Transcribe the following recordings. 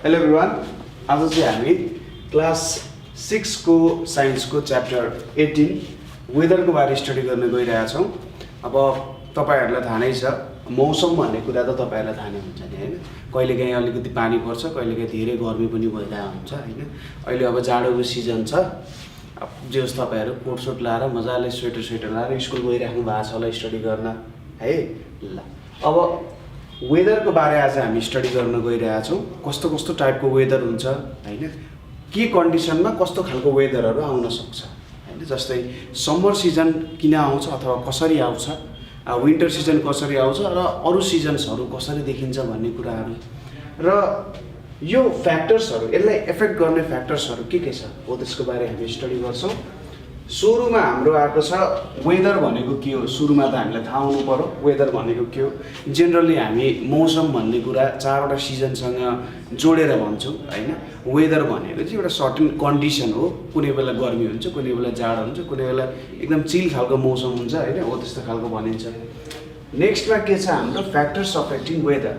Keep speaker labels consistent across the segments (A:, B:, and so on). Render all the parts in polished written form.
A: Hello everyone, आज चाहिँ हामी क्लास 6 को साइन्सको च्याप्टर 18 वेदरको बारे स्टडी गर्न गइरहेछौँ। अब तपाईहरुलाई थाहा नै छ, मौसम भन्ने कुरा त तपाईहरुलाई थाहा नै हुन्छ नि हैन। कहिलेकाहीँ अलिकति पानी पर्छ, कहिलेकाहीँ धेरै गर्मी पनि भइरहेको हुन्छ हैन। अहिले अब जाडोको सिजन छ। अब जे होस् तपाईहरु कोट सोट लाएर मजाले स्वेटर लाएर स्कुल गइराख्नु भएको छ होला स्टडी गर्न है। ल अब वेदरको बारे आज हामी स्टडी गर्न गइरहेका छौँ। कस्तो कस्तो टाइपको वेदर हुन्छ हैन, के कन्डिसनमा कस्तो खालको वेदरहरू आउन सक्छ हैन। जस्तै समर सिजन किन आउँछ अथवा कसरी आउँछ, विन्टर सिजन कसरी आउँछ र अरू सिजन्सहरू कसरी देखिन्छ भन्ने कुराहरू र यो फ्याक्टर्सहरू, यसलाई एफेक्ट गर्ने फ्याक्टर्सहरू के छ हो त्यसको बारे हामी स्टडी गर्छौँ। सुरुमा हाम्रो आएको छ वेदर भनेको के हो। सुरुमा त हामीलाई थाहा हुनु पर्यो वेदर भनेको के हो। जेनरली हामी मौसम भन्ने कुरा चारवटा सिजनसँग जोडेर भन्छौँ हैन। वेदर भनेको चाहिँ एउटा सर्टेन कन्डिसन हो। कुनै बेला गर्मी हुन्छ, कुनै बेला जाडो हुन्छ, कुनै बेला एकदम चिल खालको मौसम हुन्छ हैन, हो त्यस्तो खालको भनिन्छ। नेक्स्टमा के छ हाम्रो फ्याक्टर्स अफेक्टिङ वेदर।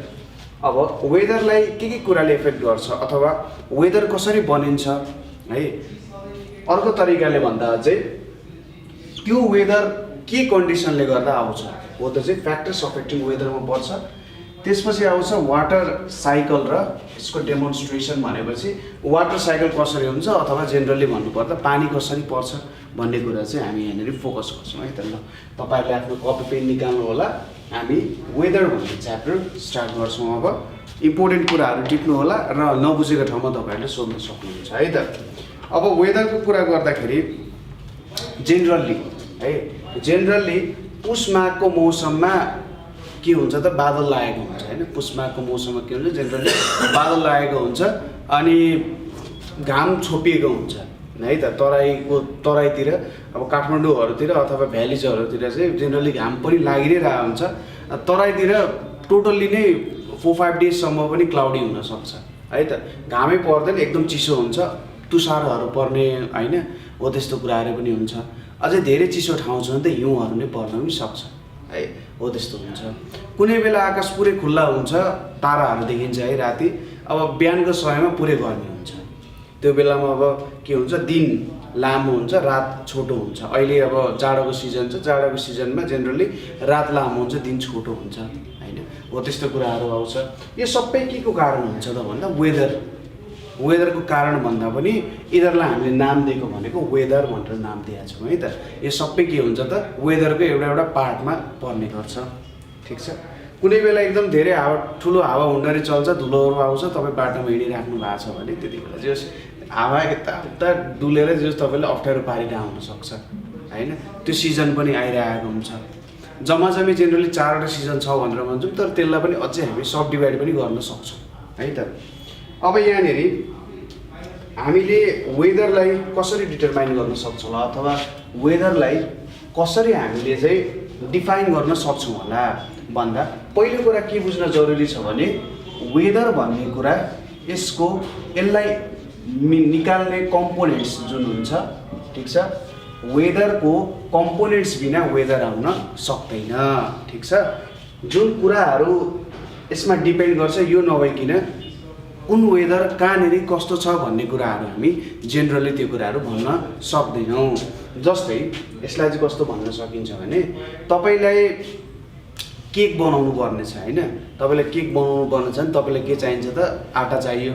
A: अब वेदरलाई के कुराले इफेक्ट गर्छ अथवा वेदर कसरी बनिन्छ है। अर्को तरिकाले भन्दा चाहिँ त्यो वेदर के कन्डिसनले गर्दा आउँछ हो त चाहिँ फ्याक्टर्स अफेक्टिङ वेदरमा पर्छ। त्यसपछि आउँछ वाटर साइकल र यसको डेमोन्स्ट्रेसन भनेपछि वाटर साइकल कसरी हुन्छ अथवा जेनरली भन्नुपर्दा पानी कसरी पर्छ भन्ने कुरा चाहिँ हामी यहाँनिर फोकस गर्छौँ है त। ल तपाईहरुले आफ्नो कपी पेन निकाल्नु होला, हामी वेदर भन्ने च्याप्टर स्टार्ट गर्छौँ। अब इम्पोर्टेन्ट कुराहरू टिप्नु होला र नबुझेको ठाउँमा तपाईहरुले सोध्न सक्नुहुन्छ है त। अब वेदरको कुरा गर्दाखेरि जेनरली पुष माघको मौसममा के हुन्छ त बादल लागेको हुन्छ हैन। पुष माघको मौसममा के हुन्छ, जेनरली बादल लागेको हुन्छ अनि घाम छोपिएको हुन्छ है त। तराईतिर अब काठमाडौँहरूतिर अथवा भ्यालिजहरूतिर चाहिँ जेनरली घाम पनि लागिरहेको हुन्छ। तराईतिर टोटल्ली नै 4-5 डेजसम्म पनि क्लाउडी हुनसक्छ है त। घामै पर्दैन, एकदम चिसो हुन्छ, तुषारहरू पर्ने हैन, हो त्यस्तो कुराहरू पनि हुन्छ। अझै धेरै चिसो ठाउँ छ भने त हिउँहरू नै पर्न पनि सक्छ है, हो त्यस्तो हुन्छ। कुनै बेला आकाश पुरै खुल्ला हुन्छ, ताराहरू देखिन्छ है राति। अब बिहानको समयमा पुरै गर्मी हुन्छ। त्यो बेलामा अब के हुन्छ, दिन लामो हुन्छ, रात छोटो हुन्छ। अहिले अब जाडोको सिजन छ, जाडोको सिजनमा जेनरली रात लामो हुन्छ, दिन छोटो हुन्छ हैन, हो त्यस्तो कुराहरू आउँछ। यो सबै के को कारण हुन्छ त भन्दा वेदरको कारण भन्दा पनि यिनीहरूलाई हामीले नाम दिएको भनेको वेदर भनेर नाम दिएका छौँ है त। यो सबै के हुन्छ त वेदरको एउटा पार्टमा पर्ने गर्छ, ठिक छ। कुनै बेला एकदम धेरै ठुलो हावा हुन्डरी चल्छ, धुलोहरू आउँछ, तपाईँ बाटोमा हिँडिराख्नु भएको छ भने त्यति बेला जस हावा यता डुलेर जस तपाईँले अप्ठ्यारो पारिरहेको हुनसक्छ हैन। त्यो सिजन पनि आइरहेको हुन्छ। जम्माजम्मी जेनरली 4वटा सिजन छ भनेर भन्छौँ, तर त्यसलाई पनि अझै हामी सब डिभाइड पनि गर्न सक्छौँ है त। अब यहाँनिर हामीले वेदरलाई कसरी डिटरमाइन गर्न सक्छौँ होला अथवा वेदरलाई कसरी हामीले चाहिँ डिफाइन गर्न सक्छौँ होला भन्दा पहिलो कुरा के बुझ्न जरुरी छ भने वेदर भन्ने कुरा यसलाई निकाल्ने कम्पोनेन्ट्स जुन हुन्छ, ठिक छ। वेदरको कम्पोनेन्ट्स बिना वेदर आउन सक्दैन, ठिक छ। जुन कुराहरू यसमा डिपेन्ड गर्छ यो नभइकन कुन वेदर कहाँनिर कस्तो छ भन्ने कुराहरू हामी जेनरली त्यो कुराहरू भन्न सक्दैनौँ। जस्तै यसलाई चाहिँ कस्तो भन्न सकिन्छ भने तपाईलाई केक बनाउनु पर्ने छ हैन। तपाईलाई केक बनाउनु पर्ने छ भने तपाईलाई के चाहिन्छ त आटा चाहियो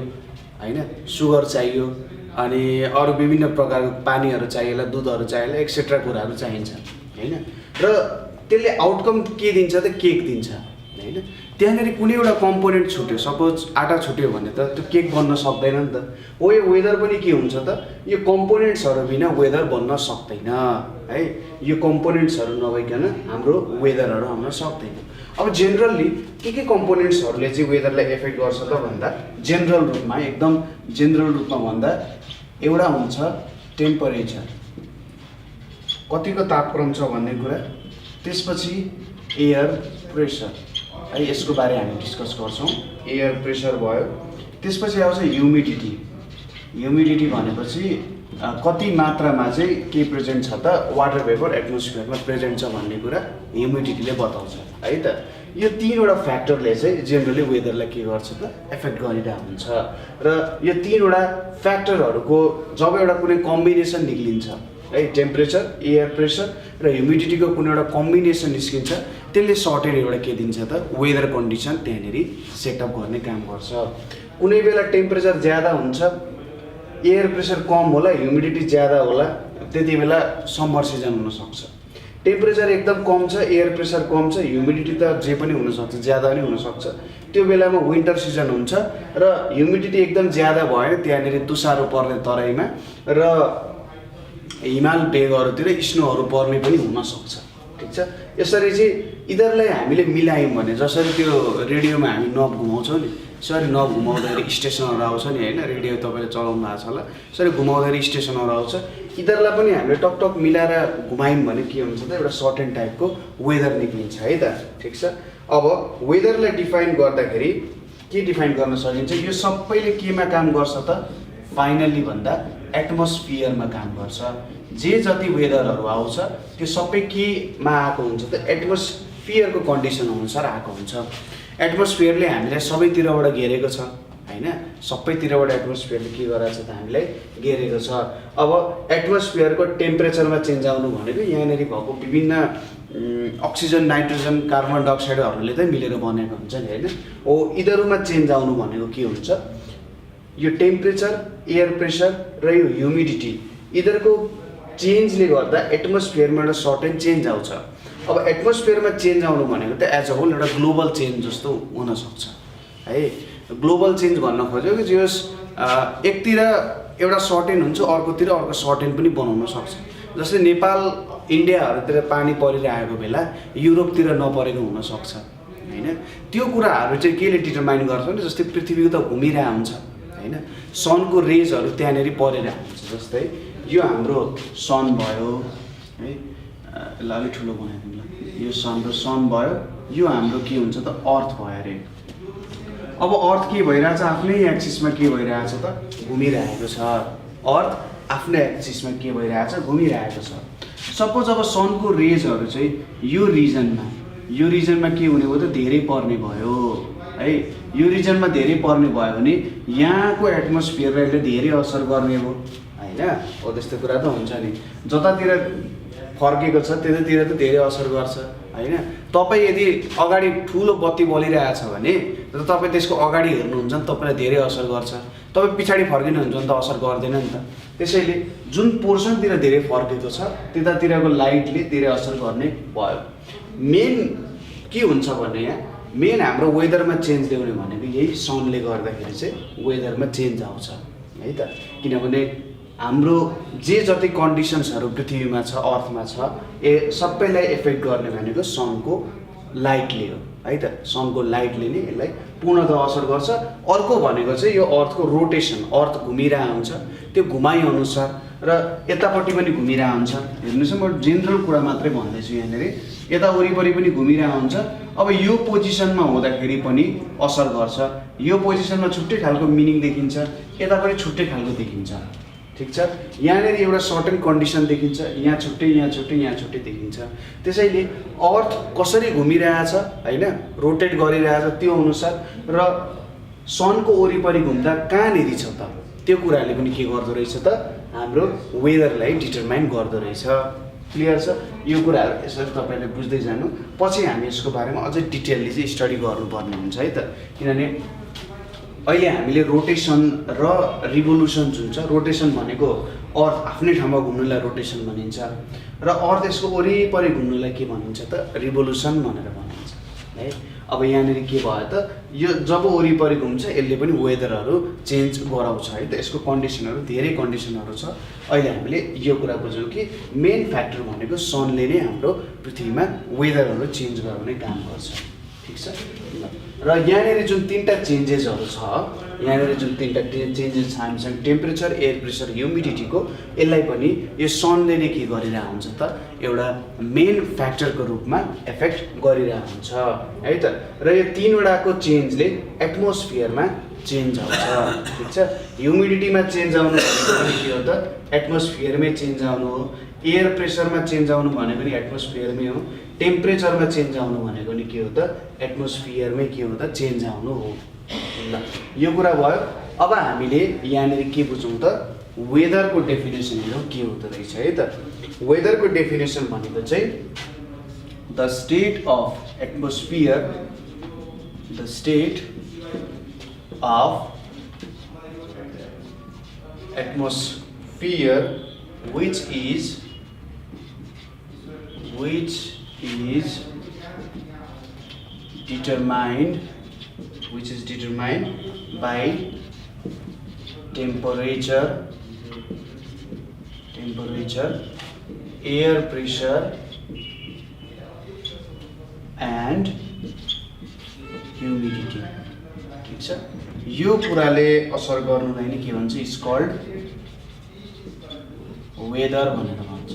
A: हैन, सुगर चाहियो अनि अरू विभिन्न प्रकारको पानीहरू चाहिएला, दुधहरू चाहिएला, एक्सेट्रा कुराहरू चाहिन्छ हैन। र त्यसले आउटकम के दिन्छ त केक दिन्छ हैन। त्यहाँनिर कुनै एउटा कम्पोनेन्ट छुट्यो, सपोज आटा छुट्यो भने त त्यो केक बन्न सक्दैन नि त। हो यो वेदर पनि के हुन्छ त यो कम्पोनेन्ट्सहरू बिना वेदर बन्न सक्दैन है। यो कम्पोनेन्ट्सहरू नभइकन हाम्रो वेदरहरू आउन सक्दैन। अब जेनरली के कम्पोनेन्ट्सहरूले चाहिँ वेदरलाई एफेक्ट गर्छ त भन्दा जेनरल रूपमा, एकदम जेनरल रूपमा भन्दा एउटा हुन्छ टेम्परेचर, कतिको तापक्रम छ भन्ने कुरा। त्यसपछि एयर प्रेसर है, यसको बारे हामी डिस्कस गर्छौँ। एयर प्रेसर भयो। त्यसपछि आउँछ ह्युमिडिटी भनेपछि कति मात्रामा चाहिँ के प्रेजेन्ट छ त वाटर भेपर एटमोस्फियरमा प्रेजेन्ट छ भन्ने कुरा ह्युमिडिटीले बताउँछ है त। यो तीनवटा फ्याक्टरले चाहिँ जेनरली वेदरलाई के गर्छ त एफेक्ट गरिरहेको हुन्छ र यो तीनवटा फ्याक्टरहरूको जब एउटा कुनै कम्बिनेसन निक्लिन्छ है टेम्परेचर एयर प्रेसर र ह्युमिडिटीको कुनै एउटा कम्बिनेसन निस्किन्छ त्यसले सर्टेड एउटा के दिन्छ त वेदर कन्डिसन त्यहाँनेरि सेटअप गर्ने काम गर्छ कुनै बेला टेम्परेचर ज्यादा हुन्छ एयर प्रेसर कम होला ह्युमिडिटी ज्यादा होला त्यति बेला समर सिजन हुनसक्छ टेम्परेचर एकदम कम छ एयर प्रेसर कम छ ह्युमिडिटी त जे पनि हुनसक्छ ज्यादा पनि हुनसक्छ त्यो बेलामा विन्टर सिजन हुन्छ र ह्युमिडिटी एकदम ज्यादा भयो त्यहाँनेरि तुषारो पर्ने तराईमा र हिमाल भेगहरूतिर स्नोहरू पर्ने पनि हुनसक्छ ठिक छ यसरी चाहिँ यिनीहरूलाई हामीले मिलायौँ भने जसरी त्यो रेडियोमा हामी नब घुमाउँछौँ नि यसरी नब घुमाउँदाखेरि स्टेसनहरू आउँछ नि होइन रेडियो तपाईँले चलाउनु भएको छ होला यसरी घुमाउँदाखेरि स्टेसनहरू आउँछ यिनीहरूलाई पनि हामीले टकटक मिलाएर घुमायौँ भने के हुन्छ त एउटा सर्टेन टाइपको वेदर निक्लिन्छ है त ठिक छ अब वेदरलाई डिफाइन गर्दाखेरि के डिफाइन गर्न सकिन्छ यो सबैले केमा काम गर्छ त फाइनल्ली भन्दा एटमोस्फियरमा काम गर्छ जे जति वेदरहरू आउँछ त्यो सबै केमा आएको हुन्छ त एटमोस्फियरको कन्डिसन अनुसार आएको हुन्छ एटमोस्फियरले हामीलाई सबैतिरबाट घेरेको छ होइन सबैतिरबाट एटमोस्फियरले के गराएको छ त हामीलाई घेरेको छ अब एटमोस्फियरको टेम्परेचरमा चेन्ज आउनु भनेको यहाँनिर भएको विभिन्न अक्सिजन नाइट्रोजन कार्बन डाइअक्साइडहरूले चाहिँ मिलेर बनेको हुन्छ नि होइन हो यिनीहरूमा चेन्ज आउनु भनेको के हुन्छ यो टेम्परेचर एयर प्रेसर र यो ह्युमिडिटी यिनीहरूको चेन्जले गर्दा एटमोस्फियरमा एउटा सर्टेन चेन्ज आउँछ अब एटमोस्फियरमा चेन्ज आउनु भनेको त एज अ होल एउटा ग्लोबल चेन्ज जस्तो हुनसक्छ है ग्लोबल चेन्ज भन्न खोजेको कि जस एकतिर एउटा सर्टेन हुन्छ अर्कोतिर अर्को सर्टेन पनि बनाउन सक्छ जस्तै नेपाल इन्डियाहरूतिर पानी परिरहेको बेला युरोपतिर नपरेको हुनसक्छ होइन त्यो कुराहरू चाहिँ केले डिटरमाइन गर्छ भने जस्तै पृथ्वी त घुमिरहेको हुन्छ होइन सनको रेजहरू त्यहाँनिर परिरहेको हुन्छ जस्तै यो हाम्रो सन भयो है यसलाई अलिक ठुलो बनाइदिउँ ल यो सन भयो यो हाम्रो के हुन्छ त अर्थ भयो अरे अब अर्थ के भइरहेछ आफ्नै एक्सिसमा के भइरहेछ त घुमिरहेको छ अर्थ आफ्नै एक्सिसमा के भइरहेछ घुमिरहेको छ सपोज अब सनको रेजहरू चाहिँ यो रिजनमा के हुने भयो त धेरै पर्ने भयो है यो रिजनमा धेरै पर्ने भयो भने यहाँको एटमोस्फियरलाई धेरै असर गर्ने हो होइन हो त्यस्तो कुरा त हुन्छ नि जतातिर फर्केको छ त्यतातिर त धेरै असर गर्छ होइन तपाईँ यदि अगाडि ठुलो बत्ती बलिरहेछ भने तपाईँ त्यसको अगाडि हेर्नुहुन्छ नि तपाईँलाई धेरै असर गर्छ तपाईँ पछाडि फर्किनुहुन्छ भने त असर गर्दैन नि त त्यसैले जुन पोर्सनतिर धेरै फर्केको छ त्यतातिरको लाइटले धेरै असर गर्ने भयो मेन के हुन्छ भने यहाँ मेन हाम्रो वेदरमा चेन्ज ल्याउने भनेको यही सनले गर्दाखेरि चाहिँ वेदरमा चेन्ज आउँछ है त किनभने हाम्रो जे जति कन्डिसन्सहरू पृथ्वीमा छ अर्थमा छ सबैलाई एफेक्ट गर्ने भनेको सनको लाइटले हो है त सनको लाइटले नै यसलाई पूर्णतः असर गर्छ अर्को भनेको चाहिँ यो अर्थको रोटेसन अर्थ घुमिरहेको हुन्छ त्यो घुमाइ अनुसार र यतापट्टि पनि घुमिरहेको हुन्छ हेर्नुहोस् म जेनरल कुरा मात्रै भन्दैछु यहाँनिर यता वरिपरि पनि घुमिरहेको हुन्छ अब यो पोजिसनमा हुँदाखेरि पनि असर गर्छ यो पोजिसनमा छुट्टै खालको मिनिङ देखिन्छ यता पनि छुट्टै खालको देखिन्छ ठिक छ यहाँनिर एउटा सर्टेन कन्डिसन देखिन्छ यहाँ छुट्टै यहाँ छुट्टै देखिन्छ त्यसैले अर्थ कसरी घुमिरहेछ होइन रोटेट गरिरहेछ त्यो अनुसार र सनको वरिपरि घुम्दा कहाँनिर छ त त्यो कुराले पनि के गर्दो रहेछ त हाम्रो वेदरलाई डिटरमाइन गर्दो रहेछ क्लियर छ यो कुराहरू यसरी तपाईँले बुझ्दै जानु पछि हामी यसको बारेमा अझै डिटेलली चाहिँ स्टडी गर्नुपर्ने हुन्छ है त किनभने अहिले हामीले रोटेसन र रिभोल्युसन जुन छ रोटेसन भनेको अर्थ आफ्नै ठाउँमा घुम्नुलाई रोटेसन भनिन्छ र अर्थ यसको वरिपरि घुम्नुलाई के भनिन्छ त रिभोल्युसन भनेर भनिन्छ है अब यहाँनिर के भयो त यो जब वरिपरि घुम्छ यसले पनि वेदरहरू चेन्ज गराउँछ है त यसको कन्डिसनहरू धेरै कन्डिसनहरू छ अहिले हामीले यो कुरा बुझ्यौँ कि मेन फ्याक्टर भनेको सनले नै हाम्रो पृथ्वीमा वेदरहरू चेन्ज गराउने काम गर्छ ठिक छ र यहाँनिर जुन तीनटा चेन्जेसहरू छ यहाँनिर जुन तीनटा चेन्जेस छ हामीसँग टेम्परेचर एयर प्रेसर ह्युमिडिटीको यसलाई पनि यो सनले नै के गरिरहेको हुन्छ त एउटा मेन फ्याक्टरको रूपमा एफेक्ट गरिरहेको हुन्छ है त र यो तीनवटाको चेन्जले एटमोस्फियरमा चेन्ज आउँछ ठिक छ। ह्युमिडिटीमा चेन्ज आउनु भनेको के हो त एटमोस्फियरमै चेन्ज आउनु हो। एयर प्रेसरमा चेन्ज आउनु भनेको नि एटमोस्फियरमै हो। टेम्परेचरमा चेन्ज आउनु भनेको नि के हो त एटमोस्फियरमै के हो त चेन्ज आउनु हो। ल यो कुरा भयो। अब हामीले यहाँनिर के बुझौँ त वेदरको डेफिनेसनहरू के हुँदो रहेछ है त। वेदरको डेफिनेसन भनेको चाहिँ the state of atmosphere, the state of atmosphere which is determined by temperature, air pressure and humidity ठिक छ। यो कुराले असर गर्नुलाई नै के भन्छ इज कल्ड वेदर भनेर भन्छ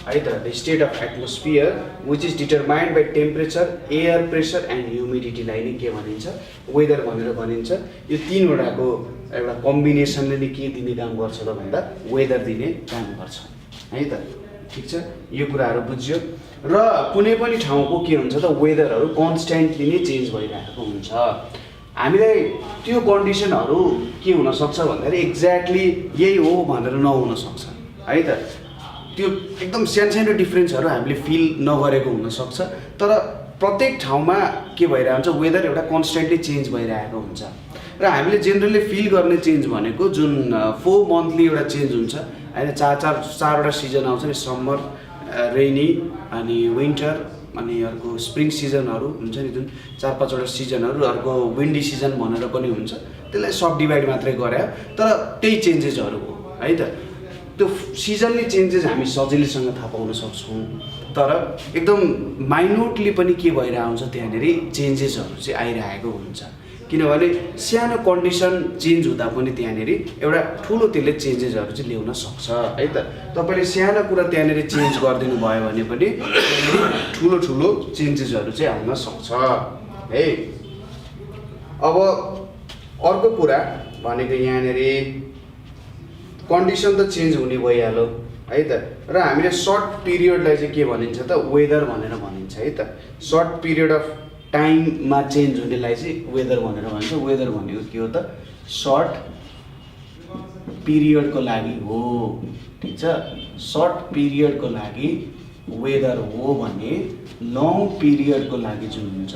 A: है त। The state of atmosphere which is determined by temperature, air pressure and ह्युमिडिटीलाई नै के भनिन्छ वेदर भनेर भनिन्छ। यो तीनवटाको एउटा कम्बिनेसनले नै के दिने काम गर्छ त भन्दा वेदर दिने काम गर्छ है त। ठिक छ, यो कुराहरू बुझ्यो। र कुनै पनि ठाउँको के हुन्छ त वेदरहरू कन्स्ट्यान्टली नै चेन्ज भइरहेको हुन्छ। हामीलाई त्यो कन्डिसनहरू के हुनसक्छ भन्दाखेरि एक्ज्याक्टली यही हो भनेर नहुनसक्छ है त। त्यो एकदम सानो डिफ्रेन्सहरू हामीले फिल नगरेको हुनसक्छ। तर प्रत्येक ठाउँमा के भइरहेको हुन्छ वेदर एउटा कन्स्ट्यान्टली चेन्ज भइरहेको हुन्छ। र हामीले जेनरली फिल गर्ने चेन्ज भनेको जुन 4 मन्थली एउटा चेन्ज हुन्छ होइन। चारवटा सिजन आउँछ नि, समर, रेनी अनि विन्टर अनि अर्को स्प्रिङ सिजनहरू हुन्छ नि, जुन 4-5वटा सिजनहरू, अर्को विन्डी सिजन भनेर पनि हुन्छ। त्यसलाई सब डिभाइड मात्रै गरे तर त्यही चेन्जेसहरू हो है त। त्यो सिजनली चेन्जेस हामी सजिलैसँग थाहा पाउन सक्छौँ। तर एकदम माइन्युटली पनि के भइरहेको हुन्छ त्यहाँनिर चेन्जेसहरू चाहिँ आइरहेको हुन्छ। किनभने सानो कन्डिसन चेन्ज हुँदा पनि त्यहाँनिर एउटा ठुलो त्यसले चेन्जेसहरू चाहिँ ल्याउन सक्छ है त। तपाईँले सानो कुरा त्यहाँनिर चेन्ज गरिदिनु भयो भने पनि ठुलो चेन्जेसहरू चाहिँ आउन सक्छ है। अब अर्को कुरा भनेको यहाँनिर कन्डिसन त चेन्ज हुने भइहाल्यो है त। र हामीले सर्ट पिरियडलाई चाहिँ के भनिन्छ त वेदर भनेर भनिन्छ है त। सर्ट पिरियड अफ टाइममा चेन्ज हुनेलाई चाहिँ वेदर भनेर भन्छ। वेदर भनेको के हो त सर्ट पिरियडको लागि हो ठिक छ। सर्ट पिरियडको लागि वेदर हो भने लङ पिरियडको लागि जुन हुन्छ,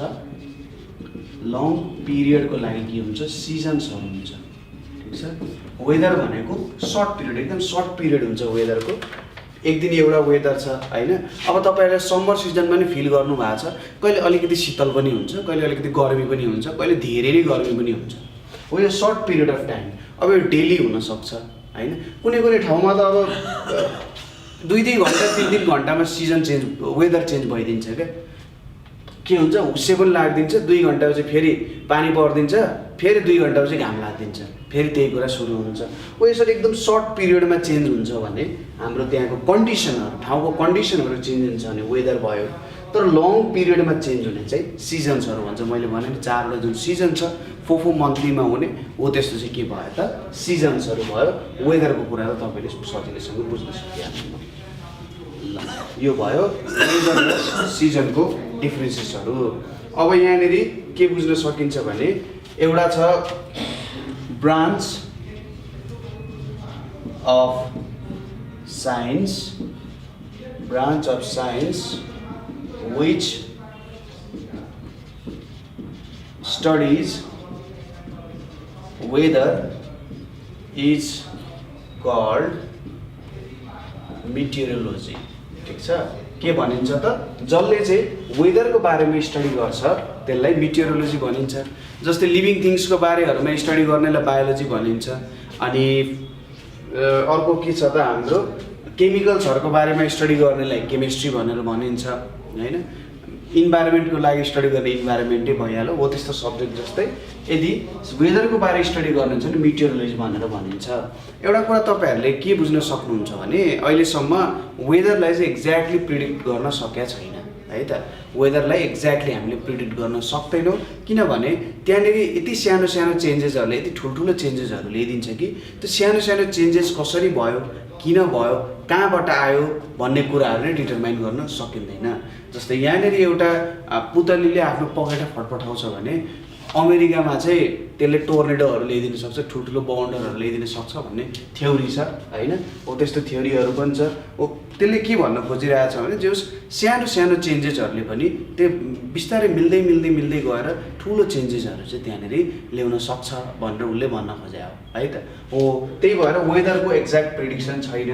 A: लङ पिरियडको लागि के हुन्छ सिजन्सहरू हुन्छ ठिक छ। वेदर भनेको सर्ट पिरियड, एकदम सर्ट पिरियड हुन्छ वेदरको। एक दिन एउटा वेदर छ होइन। अब तपाईँहरूले समर सिजन पनि फिल गर्नुभएको छ, कहिले अलिकति शीतल पनि हुन्छ, कहिले अलिकति गर्मी पनि हुन्छ, कहिले धेरै नै गर्मी पनि हुन्छ। हो यो सर्ट पिरियड अफ टाइम। अब यो डेली हुनसक्छ होइन। कुनै ठाउँमा त अब 2-3 घन्टा 3-3 घन्टामा सिजन चेन्ज, वेदर चेन्ज भइदिन्छ क्या। के हुन्छ हुस्से पनि लागिदिन्छ, 2 घन्टापछि फेरि पानी परिदिन्छ, फेरि 2 घन्टापछि घाम लाग्दिन्छ, फेरि त्यही कुरा सुरु हुन्छ। हो यसरी एकदम सर्ट पिरियडमा चेन्ज हुन्छ भने हाम्रो त्यहाँको कन्डिसनहरू, ठाउँको कन्डिसनहरू चेन्ज हुन्छ भने वेदर भयो। तर लङ पिरियडमा चेन्ज हुने चाहिँ सिजन्सहरू भन्छ। मैले भने नि 4वटा जुन सिजन छ 4 मन्थलीमा हुने हो, त्यस्तो चाहिँ के भयो त सिजन्सहरू भयो। वेदरको कुरा त तपाईँले सजिलैसँग बुझ्न सकिहाल्नु। ल यो भयो वेदर र सिजनको डिफ्रेन्सेसहरू। अब यहाँनिर के बुझ्न सकिन्छ भने एउटा छ branch of science which studies weather is called meteorology ठिक छ। के भनिन्छ त जसले चाहिँ वेदरको बारेमा स्टडी गर्छ त्यसलाई मिटियोरोलोजी भनिन्छ। जस्तै लिभिङ थिङ्सको बारेहरूमा स्टडी गर्नेलाई बायोलोजी भनिन्छ। अनि अर्को के छ त हाम्रो केमिकल्सहरूको बारेमा स्टडी गर्नेलाई केमिस्ट्री भनेर भनिन्छ हैन। इन्भाइरोमेन्टको लागि स्टडी गर्ने इन्भाइरोमेन्टै भइहाल्यो हो। त्यस्तो सब्जेक्ट जस्तै यदि वेदरको बारे स्टडी गर्नुहुन्छ भने मिटियोरोलोजी भनेर भनिन्छ। एउटा कुरा तपाईँहरूले के बुझ्न सक्नुहुन्छ भने अहिलेसम्म वेदरलाई चाहिँ एक्ज्याक्टली प्रिडिक्ट गर्न सकेका छैन है त। वेदरलाई एक्ज्याक्टली हामीले प्रिडिक्ट गर्न सक्दैनौँ, किनभने त्यहाँनिर यति सानो सानो चेन्जेसहरूले यति ठुल्ठुलो चेन्जेसहरू ल्याइदिन्छ कि त्यो सानो सानो चेन्जेस कसरी भयो, किन भयो, कहाँबाट आयो भन्ने कुराहरू नै डिटरमाइन गर्न सकिँदैन। जस्तै यहाँनिर एउटा पुतलीले आफ्नो पखेटा फटफटाउँछ भने अमेरिकामा चाहिँ त्यसले टोर्नेडोहरू ल्याइदिन सक्छ, ठुल्ठुलो बाउन्डरहरू ल्याइदिन सक्छ भन्ने थ्योरी छ होइन। हो त्यस्तो थ्योरीहरू पनि छ। हो त्यसले के भन्न खोजिरहेको छ भने जो सानो सानो चेन्जेसहरूले पनि त्यो बिस्तारै मिल्दै मिल्दै मिल्दै गएर ठुलो चेन्जेसहरू चाहिँ त्यहाँनिर ल्याउन सक्छ भनेर उसले भन्न खोज्या हो है त। हो त्यही भएर वेदरको एक्ज्याक्ट प्रिडिक्सन छैन,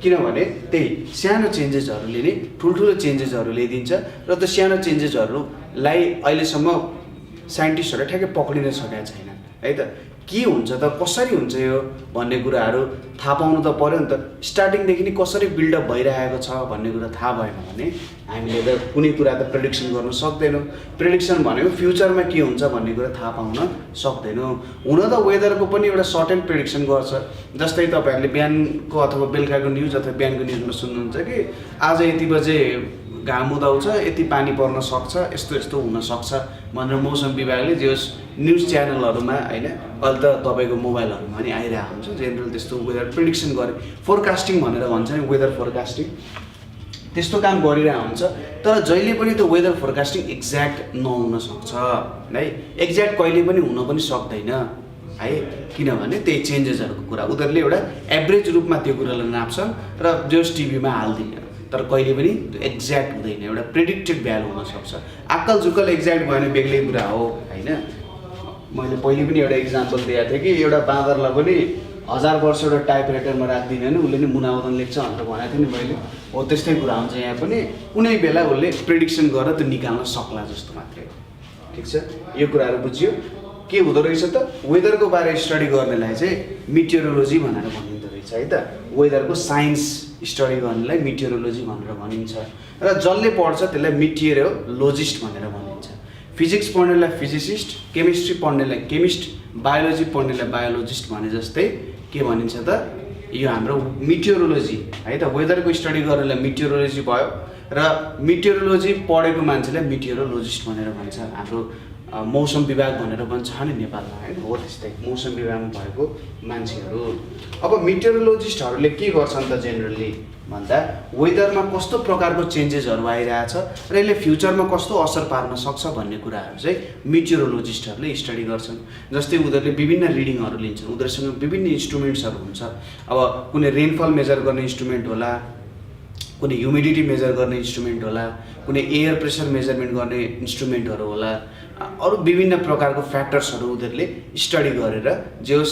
A: किनभने त्यही सानो चेन्जेसहरूले नै ठुल्ठुलो चेन्जेसहरू ल्याइदिन्छ र त्यो सानो चेन्जेसहरूलाई अहिलेसम्म साइन्टिस्टहरूले ठ्याक्कै पक्रिन सकेका छैन है त। के हुन्छ त, कसरी हुन्छ यो भन्ने कुराहरू थाहा पाउनु त पऱ्यो नि त। स्टार्टिङदेखि नै कसरी बिल्डअप भइरहेको छ भन्ने कुरा थाहा भएन भने हामीले त कुनै कुरा त प्रेडिक्सन गर्न सक्दैनौँ। प्रेडिक्सन भनेको फ्युचरमा के हुन्छ भन्ने कुरा थाहा पाउन सक्दैनौँ। हुन त वेदरको पनि एउटा सर्ट एन्ड प्रेडिक्सन गर्छ। जस्तै तपाईँहरूले बिहानको अथवा बेलुकाको न्युज अथवा बिहानको न्युजमा सुन्नुहुन्छ कि आज यति बजे घाम उदाउँछ, यति पानी पर्न सक्छ, यस्तो यस्तो हुनसक्छ भनेर मौसम विभागले जे न्युज च्यानलहरूमा होइन, अहिले त तपाईँको मोबाइलहरूमा पनि आइरहेको हुन्छ जेनरल त्यस्तो वेदर प्रिडिक्सन गरे, फोरकास्टिङ भनेर भन्छ नि, वेदर फोरकास्टिङ त्यस्तो काम गरिरहेको हुन्छ। तर जहिले पनि त्यो वेदर फोरकास्टिङ एक्ज्याक्ट नहुन सक्छ है, एक्ज्याक्ट कहिले पनि हुन पनि सक्दैन है, किनभने त्यही चेन्जेसहरूको कुरा उनीहरूले एउटा एभरेज रूपमा त्यो कुरालाई नाप्छन् र जस टिभीमा हालिदिन्छ। तर कहिले पनि त्यो एक्ज्याक्ट हुँदैन, एउटा प्रेडिक्टेड भ्यालु हुनसक्छ। आक्कल झुक्कल एक्ज्याक्ट भएन बेग्लै कुरा हो होइन। मैले पहिले पनि एउटा इक्जाम्पल दिएको थिएँ कि एउटा बाँदरलाई पनि 1000 वर्ष एउटा टाइपराइटरमा राखिदिने भने उसले नि मुनावदन लेख्छ भनेर भनेको थिएँ नि मैले। हो त्यस्तै कुरा हुन्छ यहाँ पनि, कुनै बेला उसले प्रेडिक्सन गरेर त्यो निकाल्न सक्ला जस्तो मात्रै हो। ठिक छ, यो कुराहरू बुझ्यो। के हुँदो रहेछ त, वेदरको बारे स्टडी गर्नेलाई चाहिँ मिटियोरोलोजी भनेर भनिँदो रहेछ है त। वेदरको साइन्स स्टडी गर्नेलाई मिटियोरोलोजी भनेर भनिन्छ र जसले पढ्छ त्यसलाई मिटियोरोलोजिस्ट भनेर भनिन्छ। फिजिक्स पढ्नेलाई फिजिसिस्ट, केमिस्ट्री पढ्नेलाई केमिस्ट, बायोलोजी पढ्नेलाई बायोलोजिस्ट भने जस्तै के भनिन्छ त, यो हाम्रो मिटियोरोलोजी है त। वेदरको स्टडी गर्नेलाई मिटियोरोलोजी भयो र मिटियोरोलोजी पढेको मान्छेलाई मिटियोरोलोजिस्ट भनेर भन्छ। हाम्रो मौसम विभाग भनेर भन्छ नि नेपालमा होइन, हो त्यस्तै मौसम विभागमा भएको मान्छेहरू। अब मिटियोरोलोजिस्टहरूले के गर्छन् त जेनरली भन्दा वेदरमा कस्तो प्रकारको चेन्जेसहरू आइरहेछ र यसले फ्युचरमा कस्तो असर पार्न सक्छ भन्ने कुराहरू चाहिँ मिटियोरोलोजिस्टहरूले स्टडी गर्छन्। जस्तै उनीहरूले विभिन्न रिडिङहरू लिन्छन्, उनीहरूसँग विभिन्न इन्स्ट्रुमेन्ट्सहरू हुन्छ। अब कुनै रेनफल मेजर गर्ने इन्स्ट्रुमेन्ट होला, कुनै ह्युमिडिटी मेजर गर्ने इन्स्ट्रुमेन्ट होला, कुनै एयर प्रेसर मेजरमेन्ट गर्ने इन्स्ट्रुमेन्टहरू होला, अरू विभिन्न प्रकारको फ्याक्टर्सहरू उनीहरूले स्टडी गरेर जेस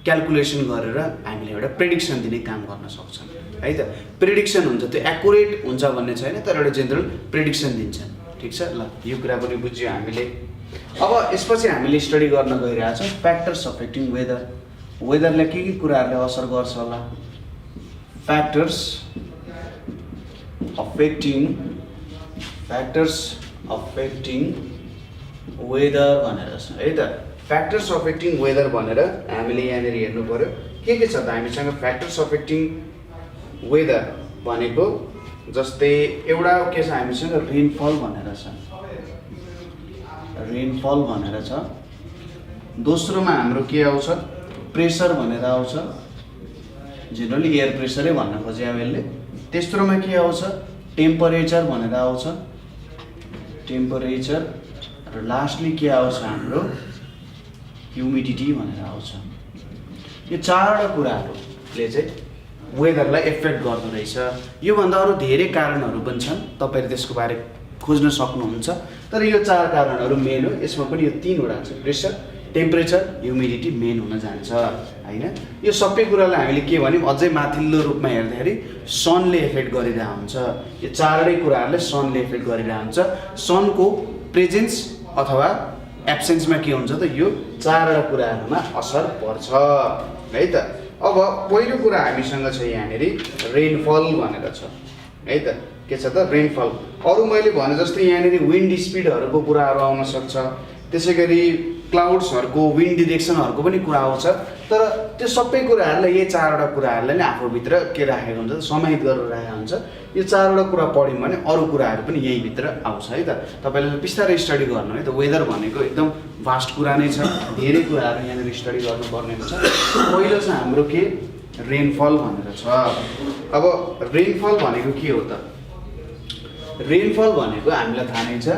A: क्यालकुलेसन गरेर हामीले एउटा प्रेडिक्सन दिने काम गर्न सक्छन् है त। प्रेडिक्सन हुन्छ त्यो एक्युरेट हुन्छ भन्ने छैन, तर एउटा जेनरल प्रेडिक्सन दिन्छन्। ठिक छ, ल यो कुरा पनि बुझ्यो हामीले। अब यसपछि हामीले स्टडी गर्न गइरहेछौँ फ्याक्टर्स अफेक्टिङ वेदर। वेदरले के कुराहरूले असर गर्छ होला, फ्याक्टर्स अफेक्टिङ वेदर भनेर छ है त। फ्याक्टर्स अफेक्टिङ वेदर भनेर हामीले यहाँनिर हेर्नु पर्यो के छ त हामीसँग। फ्याक्टर्स अफेक्टिङ वेदर भनेको जस्तै एउटा के छ हामीसँग, रेनफल भनेर छ, रेनफल भनेर छ। दोस्रोमा हाम्रो के आउँछ, प्रेसर भनेर आउँछ, जेनरली एयर प्रेसरै भन्न खोजे अब यसले। तेस्रोमा के आउँछ, टेम्परेचर भनेर आउँछ, टेम्परेचर। र लास्टली के आउँछ हाम्रो, ह्युमिडिटी भनेर आउँछ। यो चारवटा कुराहरूले चाहिँ वेदरलाई एफेक्ट गर्दो रहेछ। योभन्दा अरू धेरै कारणहरू पनि छन्, तपाईँले त्यसको बारे खोज्न सक्नुहुन्छ, तर यो चार कारणहरू मेन हो। यसमा पनि यो तीनवटा छ, प्रेसर, टेम्परेचर, ह्युमिडिटी मेन हुन जान्छ होइन। यो सबै कुरालाई हामीले के भन्यौँ, अझै माथिल्लो रूपमा हेर्दाखेरि सनले एफेक्ट गरिरहेको हुन्छ। यो चारवटै कुराहरूले सनले एफेक्ट गरिरहेको हुन्छ। सनको प्रेजेन्स अथवा एब्सेन्समा के हुन्छ त, यो चारवटा कुराहरूमा असर पर्छ है त। अब पहिलो कुरा हामीसँग छ यहाँनिर रेनफल भनेर छ है त। के छ त, रेनफल। अरू मैले भने जस्तै यहाँनिर विन्ड स्पिडहरूको कुराहरू आउन सक्छ, त्यसै गरी क्लाउड्सहरूको विन्ड डिरेक्सनहरूको पनि कुरा आउँछ। तर त्यो सबै कुराहरूलाई यही 4वटा कुराहरूलाई नै आफूभित्र के राखेको हुन्छ, समाहित गरेर राखेको हुन्छ। यो 4वटा कुरा पढ्यौँ भने अरू कुराहरू पनि यहीभित्र आउँछ है त। तपाईँले बिस्तारै स्टडी गर्नु है त। वेदर भनेको एकदम भास्ट कुरा नै छ, धेरै कुराहरू यहाँनिर स्टडी गर्नुपर्ने हुन्छ। पहिलो चाहिँ हाम्रो के रेनफल भनेर छ। अब रेनफल भनेको के हो त? रेनफल भनेको हामीलाई थाहा नै छ,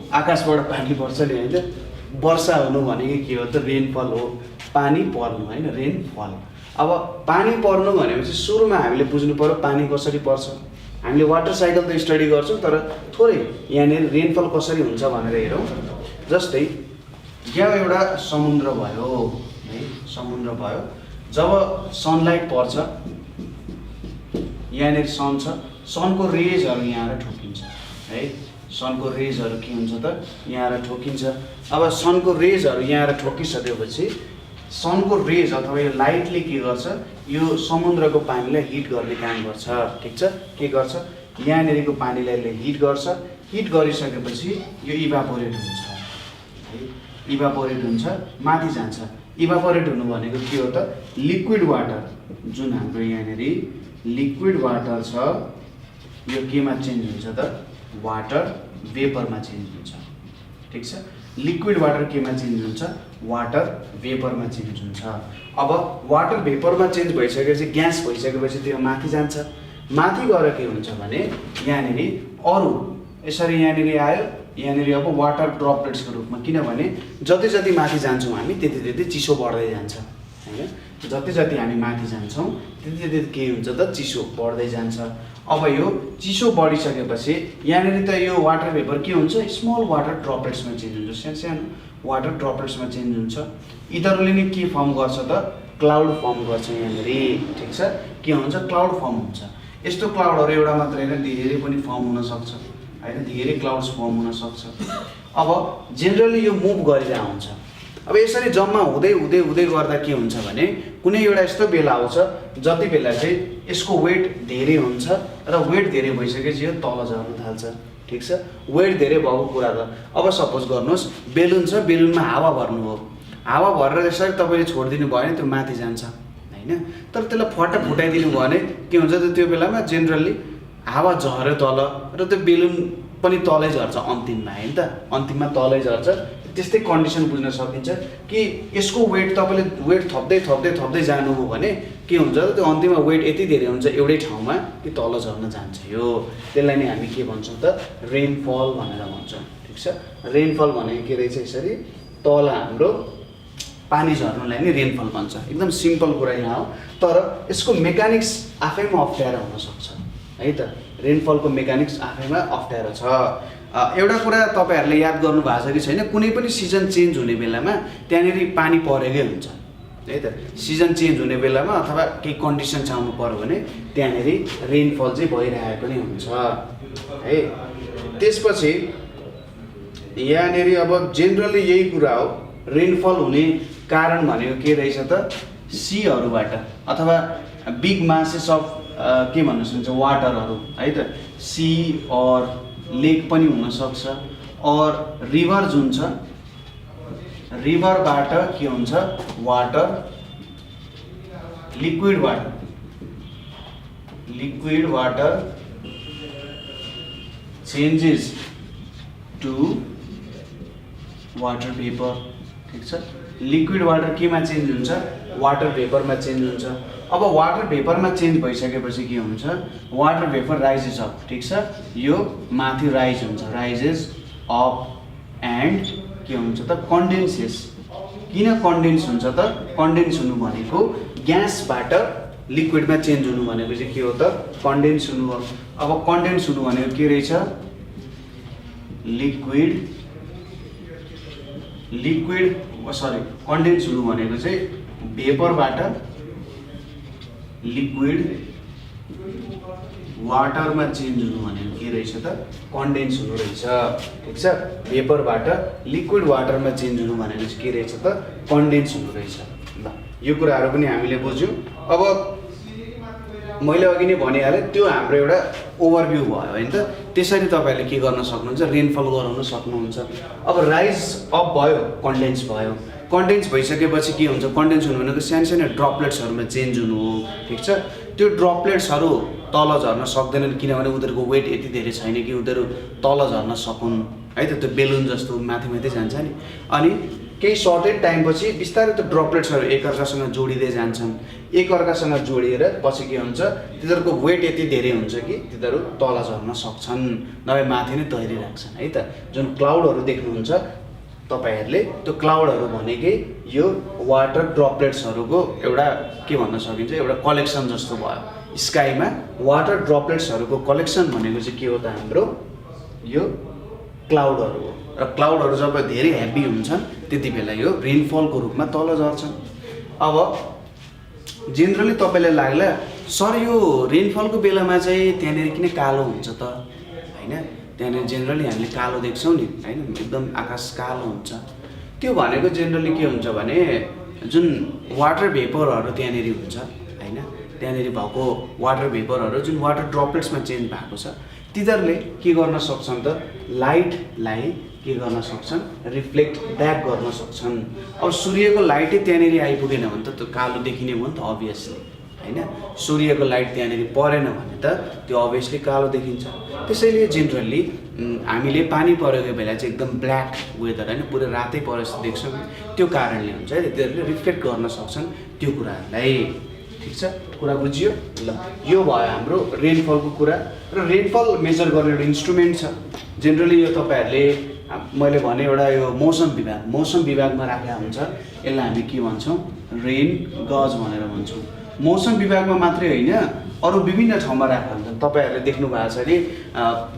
A: आकाशबाट पानी पर्छ नि होइन। वर्षा हुनु भनेको के हो त? रेनफल हो, पानी पर्नु होइन, रेनफल। अब पानी पर्नु भनेपछि सुरुमा हामीले बुझ्नु पर्यो पानी कसरी पर्छ। हामीले वाटर साइकल त स्टडी गर्छौँ, तर थोरै यहाँनिर रेनफल कसरी हुन्छ भनेर हेरौँ। जस्तै यहाँ एउटा समुद्र भयो है, समुद्र भयो। जब सनलाइट पर्छ, यहाँनिर सन छ, सनको रेजहरू यहाँ आएर ठोकिन्छ है। सनको रेजहरू के हुन्छ त? यहाँ आएर ठोकिन्छ। अब सनको रेजहरू यहाँ आएर ठोकिसकेपछि सनको रेज अथवा यो लाइटले के गर्छ? यो समुद्रको पानीलाई हिट गर्ने काम गर्छ। ठिक छ? के गर्छ? यहाँनिरको पानीलाई हिट गर्छ। हिट गरिसकेपछि यो इभापोरेट हुन्छ है, इभापोरेट हुन्छ, माथि जान्छ। इभापोरेट हुनु भनेको के हो त? लिक्विड वाटर, जुन हाम्रो यहाँनिर लिक्विड वाटर छ, यो केमा चेन्ज हुन्छ त? वाटर वेपरमा चेन्ज हुन्छ। ठिक छ? लिक्विड वाटर केमा चेन्ज हुन्छ? वाटर वेपरमा चेन्ज हुन्छ। अब वाटर वेपरमा चेन्ज भइसकेपछि, ग्यास भइसकेपछि त्यो माथि जान्छ। माथि गएर के हुन्छ भने यहाँनिर अरू यसरी यहाँनिर आयो, यहाँनिर अब वाटर ड्रपलेट्सको रूपमा, किनभने जति जति माथि जान्छौँ हामी त्यति त्यति चिसो बढ्दै जान्छ होइन। जति जति हामी माथि जान्छौँ त्यति त्यति के हुन्छ त? चिसो बढ्दै जान्छ। अब यो चिसो बढिसकेपछि यहाँनिर त यो वाटर भेपर के हुन्छ? स्मल वाटर ड्रपलेट्समा चेन्ज हुन्छ, सानो सानो वाटर ड्रपलेट्समा चेन्ज हुन्छ। यिनीहरूले नै के फर्म गर्छ त? क्लाउड फर्म गर्छ यहाँनिर। ठिक छ? के हुन्छ? क्लाउड फर्म हुन्छ। यस्तो क्लाउडहरू एउटा मात्रै होइन, धेरै पनि फर्म हुनसक्छ होइन, धेरै क्लाउड्स फर्म हुनसक्छ। अब जेनरली यो मुभ गरिरहेको हुन्छ। अब यसरी जम्मा हुँदै हुँदै हुँदै गर्दा के हुन्छ भने कुनै एउटा यस्तो बेला आउँछ जति बेला चाहिँ यसको वेट धेरै हुन्छ र वेट धेरै भइसकेपछि यो तल झर्न थाल्छ। ठिक छ? वेट धेरै भएको कुरा त अब सपोज गर्नुहोस् बेलुन छ, बेलुनमा हावा भर्नु हो, हावा भरेर यसरी तपाईँले छोडिदिनु भयो भने त्यो माथि जान्छ होइन। तर त्यसलाई फट्टा फुटाइदिनु भयो भने के हुन्छ त? त्यो बेलामा जेनरली हावा झऱ्यो तल र त्यो बेलुन पनि तलै झर्छ अन्तिममा होइन त, अन्तिममा तलै झर्छ। त्यस्तै कन्डिसन बुझ्न सकिन्छ कि यसको वेट तपाईँले वेट थप्दै थप्दै थप्दै जानुभयो भने के हुन्छ त? त्यो अन्तिममा वेट यति धेरै हुन्छ एउटै ठाउँमा कि तल झर्न जान्छ यो। त्यसलाई नै हामी के भन्छौँ त? रेनफल भनेर भन्छौँ। ठिक छ? रेनफल भनेको के रहेछ? यसरी तल हाम्रो पानी झर्नुलाई नै रेनफल भन्छ। एकदम सिम्पल कुरा यहाँ हो, तर यसको मेकानिक्स आफैमा अप्ठ्यारो हुनसक्छ है त। रेनफलको मेकानिक्स आफैमा अप्ठ्यारो छ। एउटा कुरा तपाईँहरूले याद गर्नु भएको छ कि छैन, कुनै पनि सिजन चेन्ज हुने बेलामा त्यहाँनिर पानी परेकै हुन्छ है त। सिजन चेन्ज हुने बेलामा अथवा केही कन्डिसन आउनु पर्यो भने त्यहाँनिर रेनफल चाहिँ भइरहेको नै हुन्छ है। त्यसपछि यहाँनिर अब जेनरली यही कुरा हो, रेनफल हुने कारण भनेको के रहेछ त? सीहरूबाट अथवा बिग मासेस अफ के भन्न सकिन्छ? वाटरहरू है त। सी और लेक पनि हुनसक्छ, और रिभर जुन छ, रिभरबाट के हुन्छ? Water, liquid water, liquid water changes to water vapour. ठिक छ? लिक्विड वाटर केमा चेन्ज हुन्छ? वाटर भेपरमा चेन्ज हुन्छ। अब वाटर भेपरमा चेन्ज भइसकेपछि के हुन्छ? Water vapour rises up. ठिक छ? यो माथि राइज हुन्छ, राइजेस अप एन्ड के हुन्छ त? कन्डेन्सेस। किन कन्डेन्स हुन्छ त? कन्डेन्स हुनु भनेको ग्यासबाट लिक्विडमा चेन्ज हुनु भनेको चाहिँ के हो त? कन्डेन्स हुनु हो। अब कन्डेन्स हुनु भनेको के रहेछ? कन्डेन्स हुनु भनेको चाहिँ भेपरबाट लिक्विड वाटरमा चेन्ज हुनु भनेको के रहेछ त? कन्डेन्स हुनु रहेछ। ठिक छ? भेपरबाट लिक्विड वाटरमा चेन्ज हुनु भनेको चाहिँ के रहेछ त? कन्डेन्स हुनु रहेछ। ल, यो कुराहरू पनि हामीले बुझ्यौँ। अब मैले अघि नै भनिहालेँ, त्यो हाम्रो एउटा ओभरभ्यू भयो होइन त। त्यसरी तपाईँहरूले के गर्न सक्नुहुन्छ, रेनफल गराउन सक्नुहुन्छ। अब राइज अप भयो, कन्डेन्स भयो। कन्डेन्स भइसकेपछि के हुन्छ, कन्डेन्स हुनु भनेको सानो सानो ड्रपलेट्सहरूमा चेन्ज हुनु हो, ठिक छ। त्यो ड्रपलेट्सहरू तल झर्न सक्दैनन् किनभने उनीहरूको वेट यति धेरै छैन कि उनीहरू तल झर्न सकुन् है त। त्यो बेलुन जस्तो माथि माथि जान्छ नि, अनि केही सर्टेड टाइमपछि बिस्तारै त्यो ड्रपलेट्सहरू एकअर्कासँग जोडिँदै जान्छन्। एकअर्कासँग जोडिएर पछि के हुन्छ, तिनीहरूको वेट यति धेरै हुन्छ कि तिनीहरू तल झर्न सक्छन्, नभए माथि नै तैरिराख्छन् है त। जुन क्लाउडहरू देख्नुहुन्छ तपाईँहरूले, त्यो क्लाउडहरू भनेकै यो वाटर ड्रपलेट्सहरूको एउटा के भन्न सकिन्छ, एउटा कलेक्सन जस्तो भयो। स्काईमा वाटर ड्रपलेट्सहरूको कलेक्सन भनेको चाहिँ के हो त, हाम्रो यो क्लाउडहरू हो। र क्लाउडहरू जब धेरै हेभी हुन्छन् त्यति बेला यो रेनफलको रूपमा तल झर्छन्। अब जेनरली तपाईँलाई लाग्ला सर यो रेनफलको बेलामा चाहिँ त्यहाँनिर किन कालो हुन्छ त होइन, त्यहाँनिर जेनरली हामीले कालो देख्छौँ नि होइन, एकदम आकाश कालो हुन्छ। त्यो भनेको जेनरली के हुन्छ भने जुन वाटर भेपरहरू त्यहाँनिर हुन्छ होइन, त्यहाँनिर भएको वाटर भेपरहरू जुन वाटर ड्रपलेट्समा चेन्ज भएको छ, तिनीहरूले के गर्न सक्छन् त, लाइटलाई के गर्न सक्छन्, रिफ्लेक्ट ब्याक गर्न सक्छन्। अब सूर्यको लाइटै त्यहाँनिर आइपुगेन भने त त्यो कालो देखिने भयो नि त अभियसली होइन। सूर्यको लाइट त्यहाँनिर परेन भने त त्यो अभियसली कालो देखिन्छ। त्यसैले जेनरली हामीले पानी परेको बेला चाहिँ एकदम ब्ल्याक वेदर होइन, पुरै रातै परे जस्तो देख्छौँ, त्यो कारणले हुन्छ है। तिनीहरूले रिफ्लेक्ट गर्न सक्छन् त्यो कुराहरूलाई, ठिक छ। कुरा बुझियो ल। यो भयो हाम्रो रेनफलको कुरा। र रेनफल मेजर गर्ने एउटा इन्स्ट्रुमेन्ट छ। जेनरली यो तपाईँहरूले मैले भने एउटा यो मौसम विभागमा राखेका हुन्छ, यसलाई हामी के भन्छौँ, रेन गज भनेर भन्छौँ। मौसम विभागमा मात्रै होइन, अरू विभिन्न ठाउँमा राखेका हुन्छन्। तपाईँहरूले देख्नु भएको छ अरे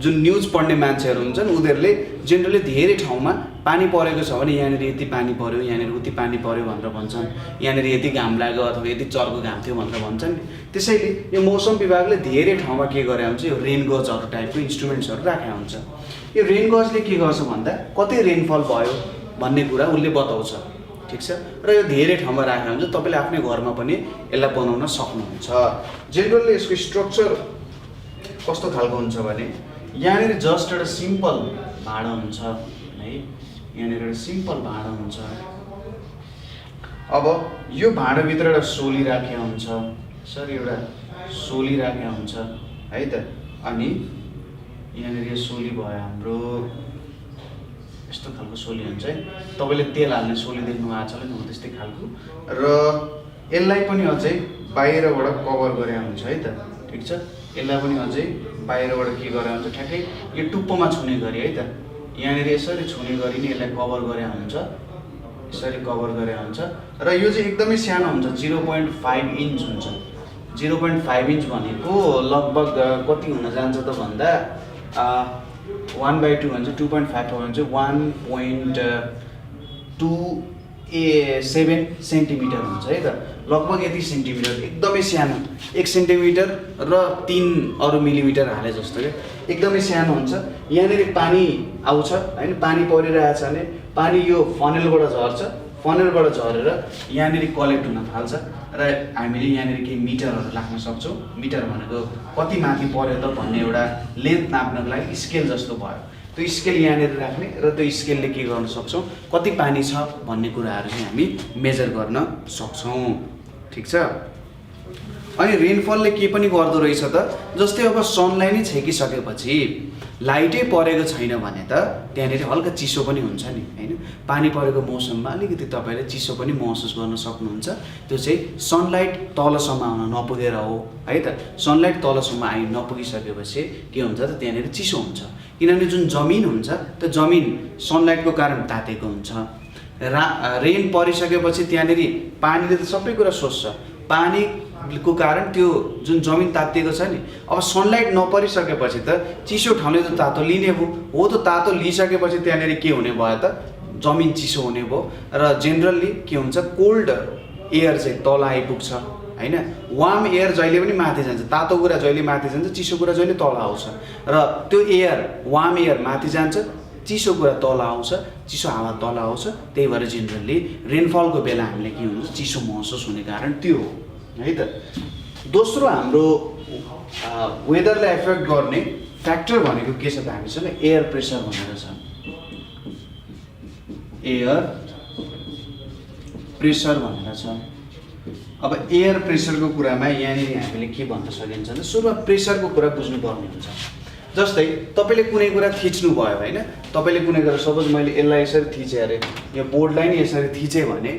A: जुन न्युज पढ्ने मान्छेहरू हुन्छन् उनीहरूले जेनरली धेरै ठाउँमा पानी परेको छ भने यहाँनिर यति पानी पऱ्यो, यहाँनिर उति पानी पऱ्यो भनेर भन्छन्, यहाँनिर यति घाम लाग्यो अथवा यति चर्को घाम थियो भनेर भन्छन्। त्यसैले यो मौसम विभागले धेरै ठाउँमा के गरे हुन्छ, यो रेन गजहरू टाइपको इन्स्ट्रुमेन्ट्सहरू राखेका हुन्छ। यो रेन गजले के गर्छ भन्दा कति रेनफल भयो भन्ने कुरा उसले बताउँछ, ठिक छ। र यो धेरै ठाउँमा राखेको हुन्छ, तपाईँले आफ्नै घरमा पनि यसलाई बनाउन सक्नुहुन्छ। जेनरली यसको स्ट्रक्चर कस्तो खालको हुन्छ भने यहाँनिर जस्ट एउटा सिम्पल भाँडा हुन्छ है, यहाँनिर एउटा सिम्पल भाँडा हुन्छ। अब यो भाँडाभित्र एउटा सोली राखेको हुन्छ, सर एउटा सोली राखेको हुन्छ है त। अनि यहाँनिर यो सोली भयो हाम्रो, यस्तो खालको सोली हुन्छ है। तपाईँले तेल हाल्ने सोली देख्नु भएको छ नि, हो त्यस्तै खालको। र यसलाई पनि अझै बाहिरबाट कभर गरे हुन्छ है त, ठिक छ। यसलाई पनि अझै बाहिरबाट के गरे हुन्छ, ठ्याक्कै यो टुप्पोमा छुने गरी है त। यहाँनिर यसरी छुने गरी नै यसलाई कभर गरे हुन्छ, यसरी कभर गरे हुन्छ। र यो चाहिँ एकदमै सानो हुन्छ, 0.5 इन्च हुन्छ। 0.5 इन्च भनेको लगभग कति हुन जान्छ त भन्दा 1/2 भन्छ, 2.5 भन्छ, 1.27 सेन्टिमिटर हुन्छ है त। लगभग यति सेन्टिमिटर, एकदमै सानो, 1 सेन्टिमिटर र 3 अरू मिलिमिटर हाले जस्तो क्या, एकदमै सानो हुन्छ। यहाँनिर पानी आउँछ होइन, पानी परिरहेछ भने पानी यो फनेलबाट झर्छ, फनेलबाट झरेर यहाँनिर कलेक्ट हुन थाल्छ। र हामीले यहाँनिर केही मिटरहरू राख्न सक्छौँ। मिटर भनेको कति माथि पर्यो त भन्ने एउटा लेन्थ नाप्नको लागि स्केल जस्तो भयो। त्यो स्केल यहाँनिर राख्ने र त्यो स्केलले के गर्न सक्छौँ, कति पानी छ भन्ने कुराहरू चाहिँ हामी मेजर गर्न सक्छौँ, ठिक छ। अनि रेनफलले के पनि गर्दो रहेछ त, जस्तै अब सनलाइट नै छेकिसकेपछि लाइटै परेको छैन भने त त्यहाँनिर हल्का चिसो पनि हुन्छ नि होइन। पानी परेको मौसममा अलिकति तपाईँले चिसो पनि महसुस गर्न सक्नुहुन्छ। त्यो चाहिँ सनलाइट तलसम्म आउन नपुगेर हो है त। सनलाइट तलसम्म नपुगिसकेपछि के हुन्छ त, त्यहाँनिर चिसो हुन्छ। किनभने जुन जमिन हुन्छ त्यो जमिन सनलाइटको कारण तातेको हुन्छ। रेन परिसकेपछि त्यहाँनिर पानीले त सबै कुरा सोच्छ, पानीको कारण त्यो जुन जमिन तातिएको छ नि, अब सनलाइट नपरिसकेपछि त चिसो ठाउँले त तातो लिने भयो, हो त तातो लिइसकेपछि त्यहाँनिर के हुने भयो त, जमिन चिसो हुने भयो। र जेनरली के हुन्छ, कोल्ड एयर चाहिँ तल आइपुग्छ होइन। वार्म एयर जहिले पनि माथि जान्छ, तातो कुरा जहिले माथि जान्छ, चिसो कुरा जहिले तल आउँछ। र त्यो एयर वार्म एयर माथि जान्छ, चिसो कुरा तल आउँछ, चिसो हावा तल आउँछ। त्यही भएर जेनरली रेनफलको बेला हामीले के हुन्छ, चिसो महसुस हुने कारण त्यो हो है त। दोस्रो हाम्रो वेदरलाई एफेक्ट गर्ने फ्याक्टर भनेको के छ त हामीसँग एयर प्रेसर भनेर छ एयर प्रेसर भनेर छ अब एयर प्रेसरको कुरामा यहाँनिर हामीले के भन्न सकिन्छ भने सुरुमा प्रेसरको कुरा बुझ्नुपर्ने हुन्छ जस्तै तपाईले कुनै कुरा थिच्नु भयो हैन तपाईले कुनै कुरा सपोज मैले यसलाई यसरी थिचे अरे यो बोर्डलाई नि यसरी थिचे भने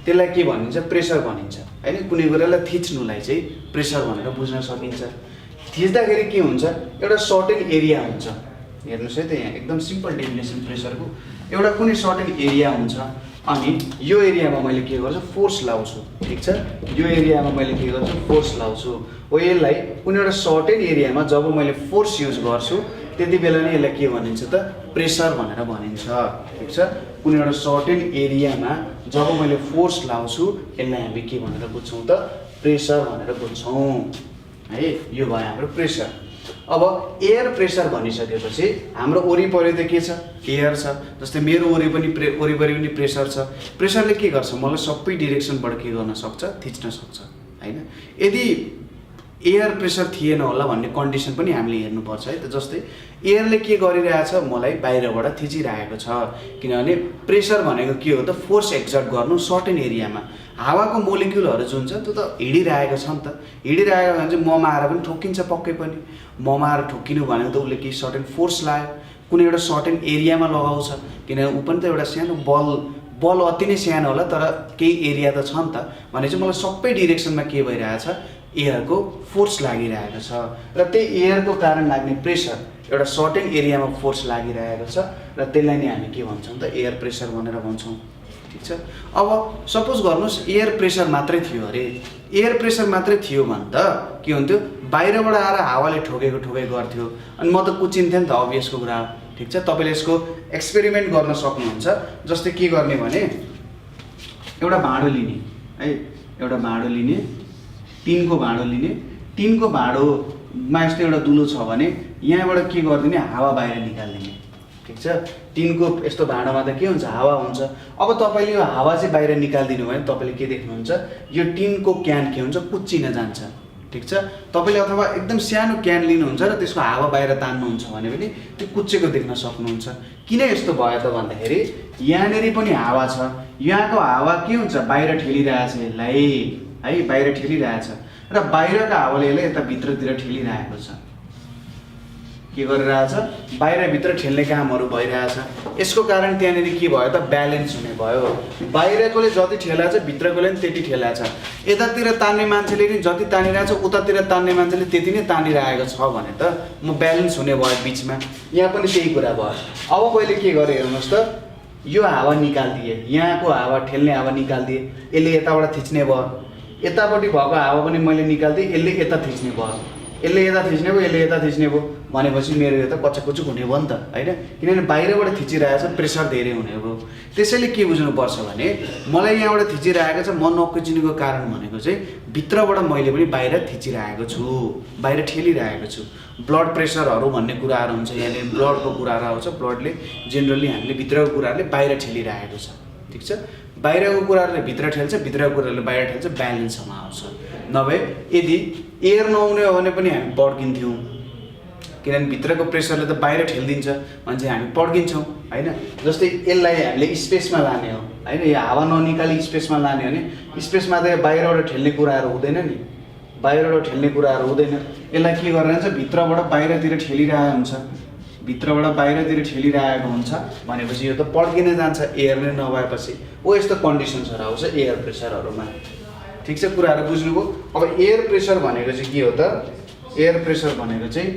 A: त्यसलाई के भनिन्छ प्रेसर भनिन्छ हैन कुनै कुरालाई थिच्नुलाई चाहिँ प्रेसर भनेर बुझ्न सकिन्छ थिच्दाखेरि के हुन्छ एउटा सर्टेन एरिया हुन्छ हेर्नुस् है त यहाँ एकदम सिम्पल डेफिनेसन प्रेसरको एउटा कुनै सर्टेन एरिया हुन्छ अनि यो एरियामा मैले के गर्छु फोर्स लाउँछु ठीक छ यो एरियामा मैले के गर्छु फोर्स लाउँछु हो यसलाई कुनै एउटा सर्टेन एरियामा जब मैले फोर्स युज गर्छु त्यति बेला नै यसलाई के भनिन्छ त प्रेसर भनेर भनिन्छ ठीक छ कुनै एउटा सर्टेन एरियामा जब मैले फोर्स लाउँछु यसलाई हामी के भनेर बुझ्छौं त प्रेसर भनेर बुझ्छौं है यो भयो हाम्रो प्रेसर अब एयर प्रेसर भनिसकेपछि हाम्रो वरिपरि त के छ एयर छ जस्तै मेरो वरिपरि पनि प्रेसर छ प्रेसरले के गर्छ मलाई सबै डाइरेक्सनबाट के गर्न सक्छ थिच्न सक्छ हैन यदि एयर प्रेसर थिएन होला भन्ने कन्डिसन पनि हामीले हेर्नुपर्छ है त जस्तै एयरले के गरिरहेछ मलाई बाहिरबाट थिचिरहेको छ किनभने प्रेसर भनेको के हो त फोर्स एक्जर्ट गर्नु सर्टेन एरियामा हावाको मोलिक्युलहरु जुन छ त्यो त हिडिरहेको छ नि त हिडिरहेको भने चाहिँ ममा आएर पनि ठोकिन्छ पक्कै पनि ममा आएर ठोकिनु भनेको त उले के सर्टेन फोर्स लायो कुनै एउटा सर्टेन एरियामा लगाउँछ किनभने उ पनि त एउटा सानो बल अति नै सानो होला तर केही एरिया त छ नि त भने चाहिँ मलाई सबै डाइरेक्सनमा के भइरहेछ एयरको फोर्स लागिरहेको छ र त्यही एयरको कारण लाग्ने प्रेसर एउटा सर्टेन एरियामा फोर्स लागिरहेको छ र त्यसलाई नै हामी के भन्छौं त एयर प्रेसर भनेर भन्छौं ठीक छ अब सपोज गर्नुस् एयर प्रेसर मात्रै थियो अरे एयर प्रेसर मात्रै थियो भने त के हुन्थ्यो बाहिरबाट आएर हावाले ठोकेको गर्थ्यो अनि म त कुचिन्थे नि त अभियसको कुरा ठीक छ तपाईले यसको एक्सपेरिमेन्ट गर्न सक्नुहुन्छ जस्तै के गर्ने भने एउटा भाँडो लिने है एउटा भाँडो लिने टिनको भाँडो लिने टिनको भाँडोमा यस्तो एउटा दुलो छ भने यहाँबाट के गर्दिने हावा बाहिर निकाल्दिने ठीक छ टिनको यस्तो भाँडोमा त के हुन्छ हावा हुन्छ अब तपाईले यो हावा चाहिँ बाहिर निकाल्दिनु भने तपाईले के देख्नुहुन्छ यो टिनको क्यान के हुन्छ कुच्चिन जान्छ ठीक छ तपाईले अथवा एकदम सानो क्यान लिनुहुन्छ र त्यसको हावा बाहिर तान्नुहुन्छ भने पनि त्यो कुच्चेको देख्न सक्नुहुन्छ किन यस्तो भयो त भन्दाखेरि यहाँनेरि पनि हावा छ यहाँको हावा के हुन्छ बाहिर ठेलिरहेछ यसलाई है बाहिर ठेलिरहेछ र बाहिरको हावाले यसलाई यता भित्रतिर ठेलिरहेको छ के गरिरहेछ बाहिर भित्र ठेल्ने कामहरु भइरहेछ यसको कारण त्यहाँनेरि के भयो त ब्यालेन्स हुने भयो बाहिरकोले जति ठेलाछ भित्रकोले पनि त्यति ठेलाछ यतातिर तान्ने मान्छेले नि जति तानिरहेछ उतातिर तान्ने मान्छेले त्यति नै तानिरहेको छ भने त म ब्यालेन्स हुने भयो बीचमा यहाँ पनि त्यही कुरा भयो अब मैले के गरे हेर्नुस् त यो हावा निकाल्दिए यहाँको हावा ठेल्ने हावा निकाल्दिए यसले यताबाट थिच्ने भयो यतापट्टि भएको हावा पनि मैले निकाल्दिए यसले यता थिच्ने भयो यसले यता थिच्ने भयो यसले यता थिच्ने भयो भनेपछि मेरो यो त कच्चाकुचुक हुने भयो नि त हैन किनभने बाहिरबाट थिचिरहेछ प्रेसर धेरै हुने हो त्यसैले के बुझ्नु पर्छ भने मलाई यहाँबाट थिचिरहेको छ म नकुचिनुको कारण भनेको चाहिँ भित्रबाट मैले पनि बाहिर थिचिरहेको छु बाहिर ठेलिरहेको छु ब्लड प्रेसरहरु भन्ने कुराहरु हुन्छ यहाँ ब्लडको कुराहरु आउँछ ब्लडले जेनरली हामीले भित्रको कुराहरुले बाहिर ठेलिरहेको छ ठीक छ बाहिरको कुराहरुले भित्र ठेल्छ भित्रको कुराहरुले बाहिर ठेल्छ ब्यालेन्समा आउँछ नभए यदि एयर नहुने हो भने पनि हामी पड्किन्थ्यौं किनभने भित्रको प्रेसरले त बाहिर ठेल्दिन्छ भने चाहिँ हामी पड्किन्छौं हैन जस्तै यसलाई हामीले स्पेसमा लाने हो हैन यो हावा ननिकाली स्पेसमा लाने हो भने स्पेसमा त बाहिरबाट ठेल्ने कुराहरु हुँदैन नि बाहिरबाट ठेल्ने कुराहरु हुँदैन यसलाई के गरेर हुन्छ भित्रबाट बाहिरतिर ठेलिरहेको हुन्छ भित्रबाट बाहिरतिर ठेलिरहेको हुन्छ भनेपछि यो त पड्किन जान्छ एयर नै नभएपछि ओ यस्तो कन्डिसन्सहरु आउँछ एयर प्रेसरहरुमा ठीक छ कुराहरु बुझ्नुभयो अब एयर प्रेसर भनेको चाहिँ के हो त एयर प्रेसर भनेको चाहिँ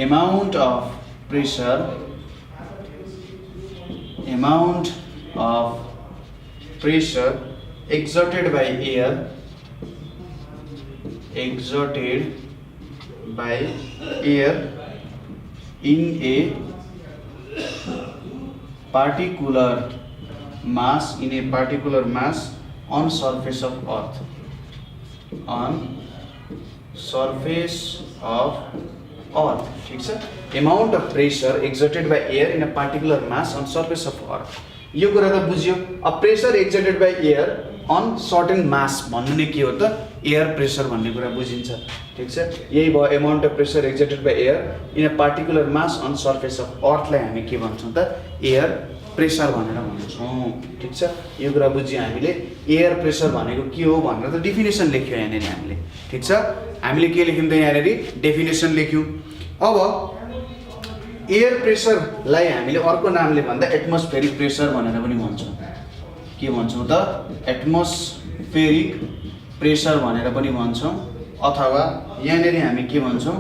A: amount of pressure exerted by air in a particular mass on surface of earth ठीक छ amount of pressure exerted by air in a particular mass on surface of earth यो कुरा त बुझ्यो अब pressure exerted by air on certain mass भन्नु नै के हो त एयर प्रेसर भन्ने कुरा बुझिन्छ ठीक छ यही भयो amount of pressure exerted by air in a particular mass on surface of अर्थलाई हामी के भन्छौँ त एयर प्रेसर भनेर भन्छौँ ठीक छ यो कुरा बुझ्यौँ हामीले एयर प्रेसर भनेको के हो भनेर त डेफिनेसन लेख्यो यहाँनिर हामीले ठीक छ हामीले के लेख्यौँ त यहाँनिर डेफिनेसन लेख्यौँ अब एयर प्रेसरलाई हामीले अर्को नामले भन्दा एटमोस्फेरिक प्रेसर भनेर पनि भन्छौँ के भन्छौँ त एटमोस्फेरिक प्रेसर भनेर पनि भन्छौँ अथवा यहाँनिर हामी के भन्छौँ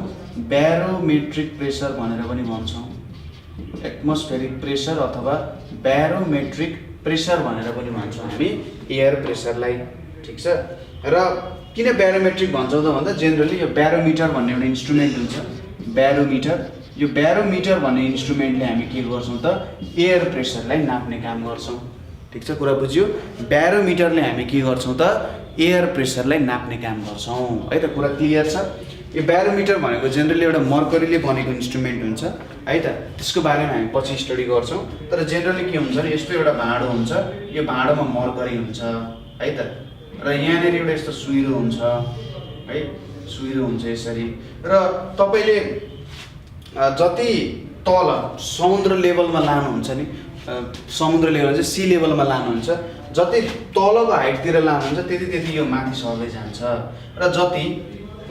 A: ब्यारोमेट्रिक प्रेसर भनेर पनि भन्छौँ एटमोस्फेरिक प्रेसर अथवा ब्यारोमेट्रिक प्रेसर भनेर पनि भन्छौँ हामी एयर प्रेसरलाई ठीक छ र किन ब्यारोमेट्रिक भन्छौँ त भन्दा जेनरली यो ब्यारोमिटर भन्ने एउटा इन्स्ट्रुमेन्ट हुन्छ ब्यारोमिटर यो ब्यारोमिटर भन्ने इन्स्ट्रुमेन्टले हामी के गर्छौँ त एयर प्रेसरलाई नाप्ने काम गर्छौँ ठीक छ कुरा बुझ्यो ब्यारोमिटरले हामी के गर्छौँ त एयर प्रेसरलाई नाप्ने काम गर्छौँ है त कुरा क्लियर छ यो ब्यारोमिटर भनेको जेनरली एउटा मर्करीले बनेको इन्स्ट्रुमेन्ट हुन्छ है त त्यसको बारेमा हामी पछि स्टडी गर्छौँ तर जेनरली के हुन्छ भने यस्तो एउटा भाँडो हुन्छ यो भाँडोमा मर्करी हुन्छ है त र यहाँनिर एउटा यस्तो सुइरो हुन्छ है सुइरो हुन्छ यसरी र तपाईँले जति तल समुद्र लेभलमा लानुहुन्छ नि समुद्र लेभल चाहिँ सी लेभलमा लानुहुन्छ जति तलको हाइटतिर लानुहुन्छ त्यति त्यति यो माथि सर्दै जान्छ र जति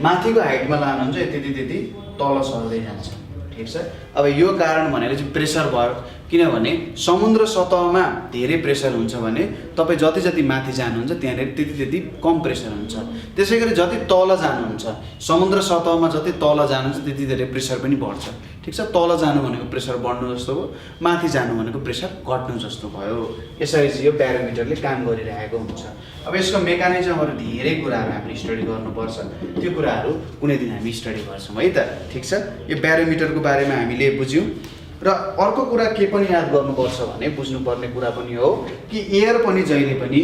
A: माथिको हाइटमा लानुहुन्छ त्यति तल सर्दै जान्छ ठीक छ अब यो कारण भनेको चाहिँ प्रेसर भयो किनभने समुद्र सतहमा धेरै प्रेसर हुन्छ भने तपाईँ जति जति माथि जानुहुन्छ त्यहाँनिर त्यति कम प्रेसर हुन्छ त्यसै गरी जति तल जानुहुन्छ समुद्र सतहमा जति तल जानुहुन्छ त्यति धेरै प्रेसर पनि बढ्छ ठीक छ तल जानु भनेको प्रेसर बढ्नु जस्तो हो माथि जानु भनेको प्रेसर घट्नु जस्तो भयो यसरी चाहिँ यो ब्यारोमिटरले काम गरिरहेको हुन्छ अब यसको मेकानिजमहरू धेरै कुराहरू हामीले स्टडी गर्नुपर्छ त्यो कुराहरू कुनै दिन हामी स्टडी गर्छौँ है त ठीक छ यो ब्यारोमिटरको बारेमा हामीले बुझ्यौँ र अर्को कुरा के पनि याद गर्नुपर्छ भने बुझ्नुपर्ने कुरा पनि हो कि एयर पनि जहिले पनि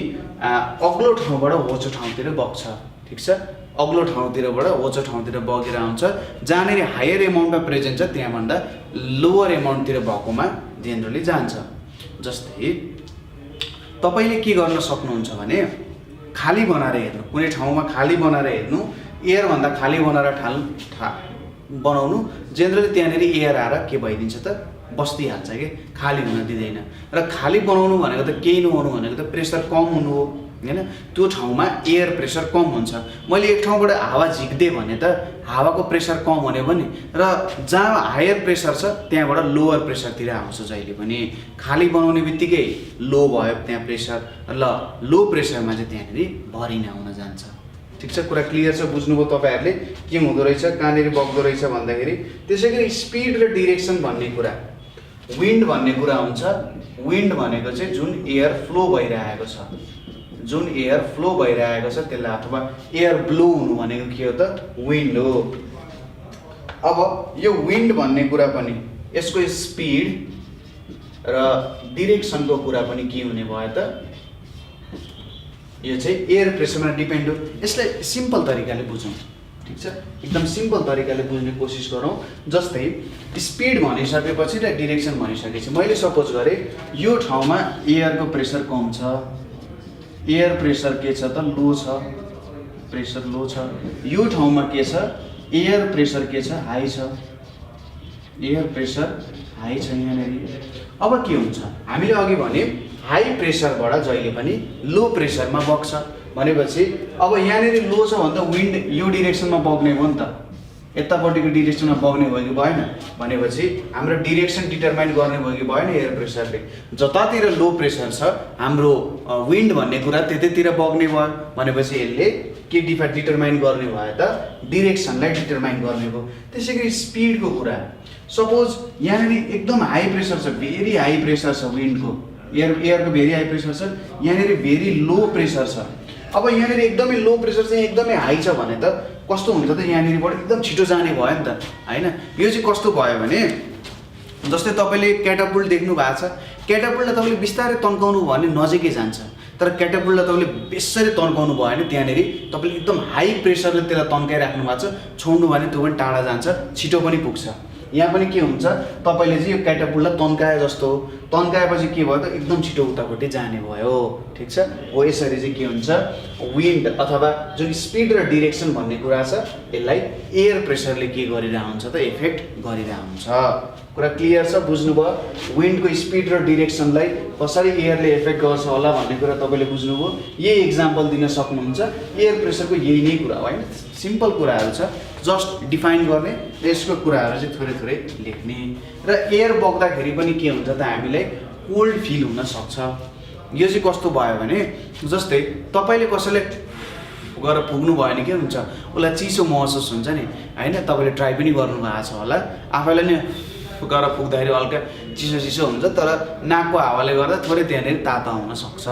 A: अग्लो ठाउँबाट होचो ठाउँतिर बग्छ ठीक छ अग्लो ठाउँतिरबाट होचो ठाउँतिर बगेर आउँछ जहाँनिर हायर एमाउन्टमा प्रेजेन्ट छ त्यहाँभन्दा लोवर एमाउन्टतिर भएकोमा जेनरली जान्छ जस्तै तपाईँले के गर्न सक्नुहुन्छ भने खाली बनाएर हेर्नु कुनै ठाउँमा खाली बनाएर हेर्नु एयरभन्दा खाली बनाएर बनाउनु जेनरली त्यहाँनिर एयर आएर के भइदिन्छ त बस्दिहाल्छ कि खाली हुन दिँदैन र खाली बनाउनु भनेको त केही नहुनु भनेको त प्रेसर कम हुनु हो हैन त्यो ठाउँमा एयर प्रेसर कम हुन्छ मैले एक ठाउँबाट हावा झिक्दिएँ भने त हावाको प्रेसर कम हुने पनि र जहाँ हायर प्रेसर छ त्यहाँबाट लोवर प्रेसरतिर आउँछ जहिले पनि खाली बनाउने बित्तिकै लो भयो त्यहाँ प्रेसर ल लो प्रेसरमा चाहिँ त्यहाँनिर भरिन आउन जान्छ ठीक छ कुरा क्लियर छ बुझ्नुभयो तपाईहरुले के हुँदो रहेछ कहाँनिर बग्दो रहेछ भन्दाखेरि त्यसैगरी स्पिड र डाइरेक्सन भन्ने कुरा विन्ड भन्ने कुरा हुन्छ विन्ड भनेको चाहिँ जुन एयर फ्लो भइरहेको छ जुन एयर फ्लो भइरहेको छ त्यसलाई अथवा एयर ब्लो हुनु भनेको के हो त विन्ड हो अब यो विन्ड भन्ने कुरा पनि यसको स्पिड र डाइरेक्सनको कुरा पनि के हुने भयो त यो चाहिँ एयर प्रेसरमा डिपेन्ड हो यसलाई सिम्पल तरिकाले बुझौँ ठीक छ एकदम सिम्पल तरिकाले बुझ्ने कोसिस गरौँ जस्तै स्पिड भनिसकेपछि र डाइरेक्सन भनिसकेपछि मैले सपोज गरे यो ठाउँमा एयरको प्रेसर कम छ एयर प्रेसर के छ त लो छ प्रेसर लो छ यो ठाउँमा के छ एयर प्रेसर के छ हाई छ एयर प्रेसर हाई छ यहाँनिर अब के हुन्छ हामीले अघि भने हाई प्रेसरबाट जहिले पनि लो प्रेसरमा बग्छ भनेपछि अब यहाँनिर लो छ भने त विन्ड यो डाइरेक्सनमा बग्ने हो नि त यतापट्टिको डाइरेक्सनमा बग्ने भयो कि भएन भनेपछि हाम्रो डाइरेक्सन डिटरमाइन गर्ने भयो कि भएन एयर प्रेसरले जतातिर लो प्रेसर छ हाम्रो विन्ड भन्ने कुरा त्यतैतिर बग्ने भयो भनेपछि यसले के डिटरमाइन गर्ने भयो त डाइरेक्सनलाई डिटरमाइन गर्ने भयो त्यसैगरी स्पिडको कुरा सपोज यहाँनिर एकदम हाई प्रेसर छ भेरी हाई प्रेसर छ विन्डको एयरको भेरी हाई प्रेसर छ यहाँनिर भेरी लो प्रेसर छ अब यहाँनिर एकदमै लो प्रेसर चाहिँ एकदमै हाई छ भने त कस्तो हुन्छ त यहाँनिरबाट एकदम छिटो जाने भयो नि त हैन यो चाहिँ कस्तो भयो भने जस्तै तपाईले क्याटापुल्ट देख्नु भएको छ क्याटापुल्टलाई तपाईले बिस्तारै तन्काउनु भयो भने नजिकै जान्छ तर क्याटापुल्टलाई तपाईले बेसरी तन्काउनु भयो भने त्यहाँनिर तपाईले एकदम हाई प्रेसरले त्यसलाई तन्काइराख्नु भएको छ छोड्नु भने त्यो पनि टाढा जान्छ छिटो पनि पुग्छ यहाँ पनि के हुन्छ, तपाईँले चाहिँ यो क्याटापुल्टलाई तन्काए जस्तो हो, तन्काएपछि के भयो त एकदम छिटो उतापट्टि जाने भयो। ठिक छ, हो यसरी चाहिँ के हुन्छ, विन्ड अथवा जुन स्पिड र डिरेक्सन भन्ने कुरा छ यसलाई एयर प्रेसरले के गरिरहेको हुन्छ त इफेक्ट गरिरहेको हुन्छ। कुरा क्लियर छ, बुझ्नुभयो? विन्डको स्पिड र डिरेक्सनलाई कसरी एयरले इफेक्ट गर्छ होला भन्ने कुरा तपाईँले बुझ्नुभयो। यही इक्जाम्पल दिन सक्नुहुन्छ, एयर प्रेसरको यही नै कुरा हो होइन, सिम्पल कुराहरू छ, जस्ट डिफाइन गर्ने र यसको कुराहरू चाहिँ थोरै थोरै लेख्ने। र एयर बग्दाखेरि पनि के हुन्छ त हामीलाई कोल्ड फिल हुनसक्छ। यो चाहिँ कस्तो भयो भने जस्तै तपाईँले कसैले गएर पुग्नु भयो भने के हुन्छ, उसलाई चिसो महसुस हुन्छ नि होइन, तपाईँले ट्राई पनि गर्नुभएको छ होला, आफैलाई नै गएर पुग्दाखेरि हल्का चिसो चिसो हुन्छ, तर नाकको हावाले गर्दा थोरै त्यहाँनिर तातो आउन सक्छ,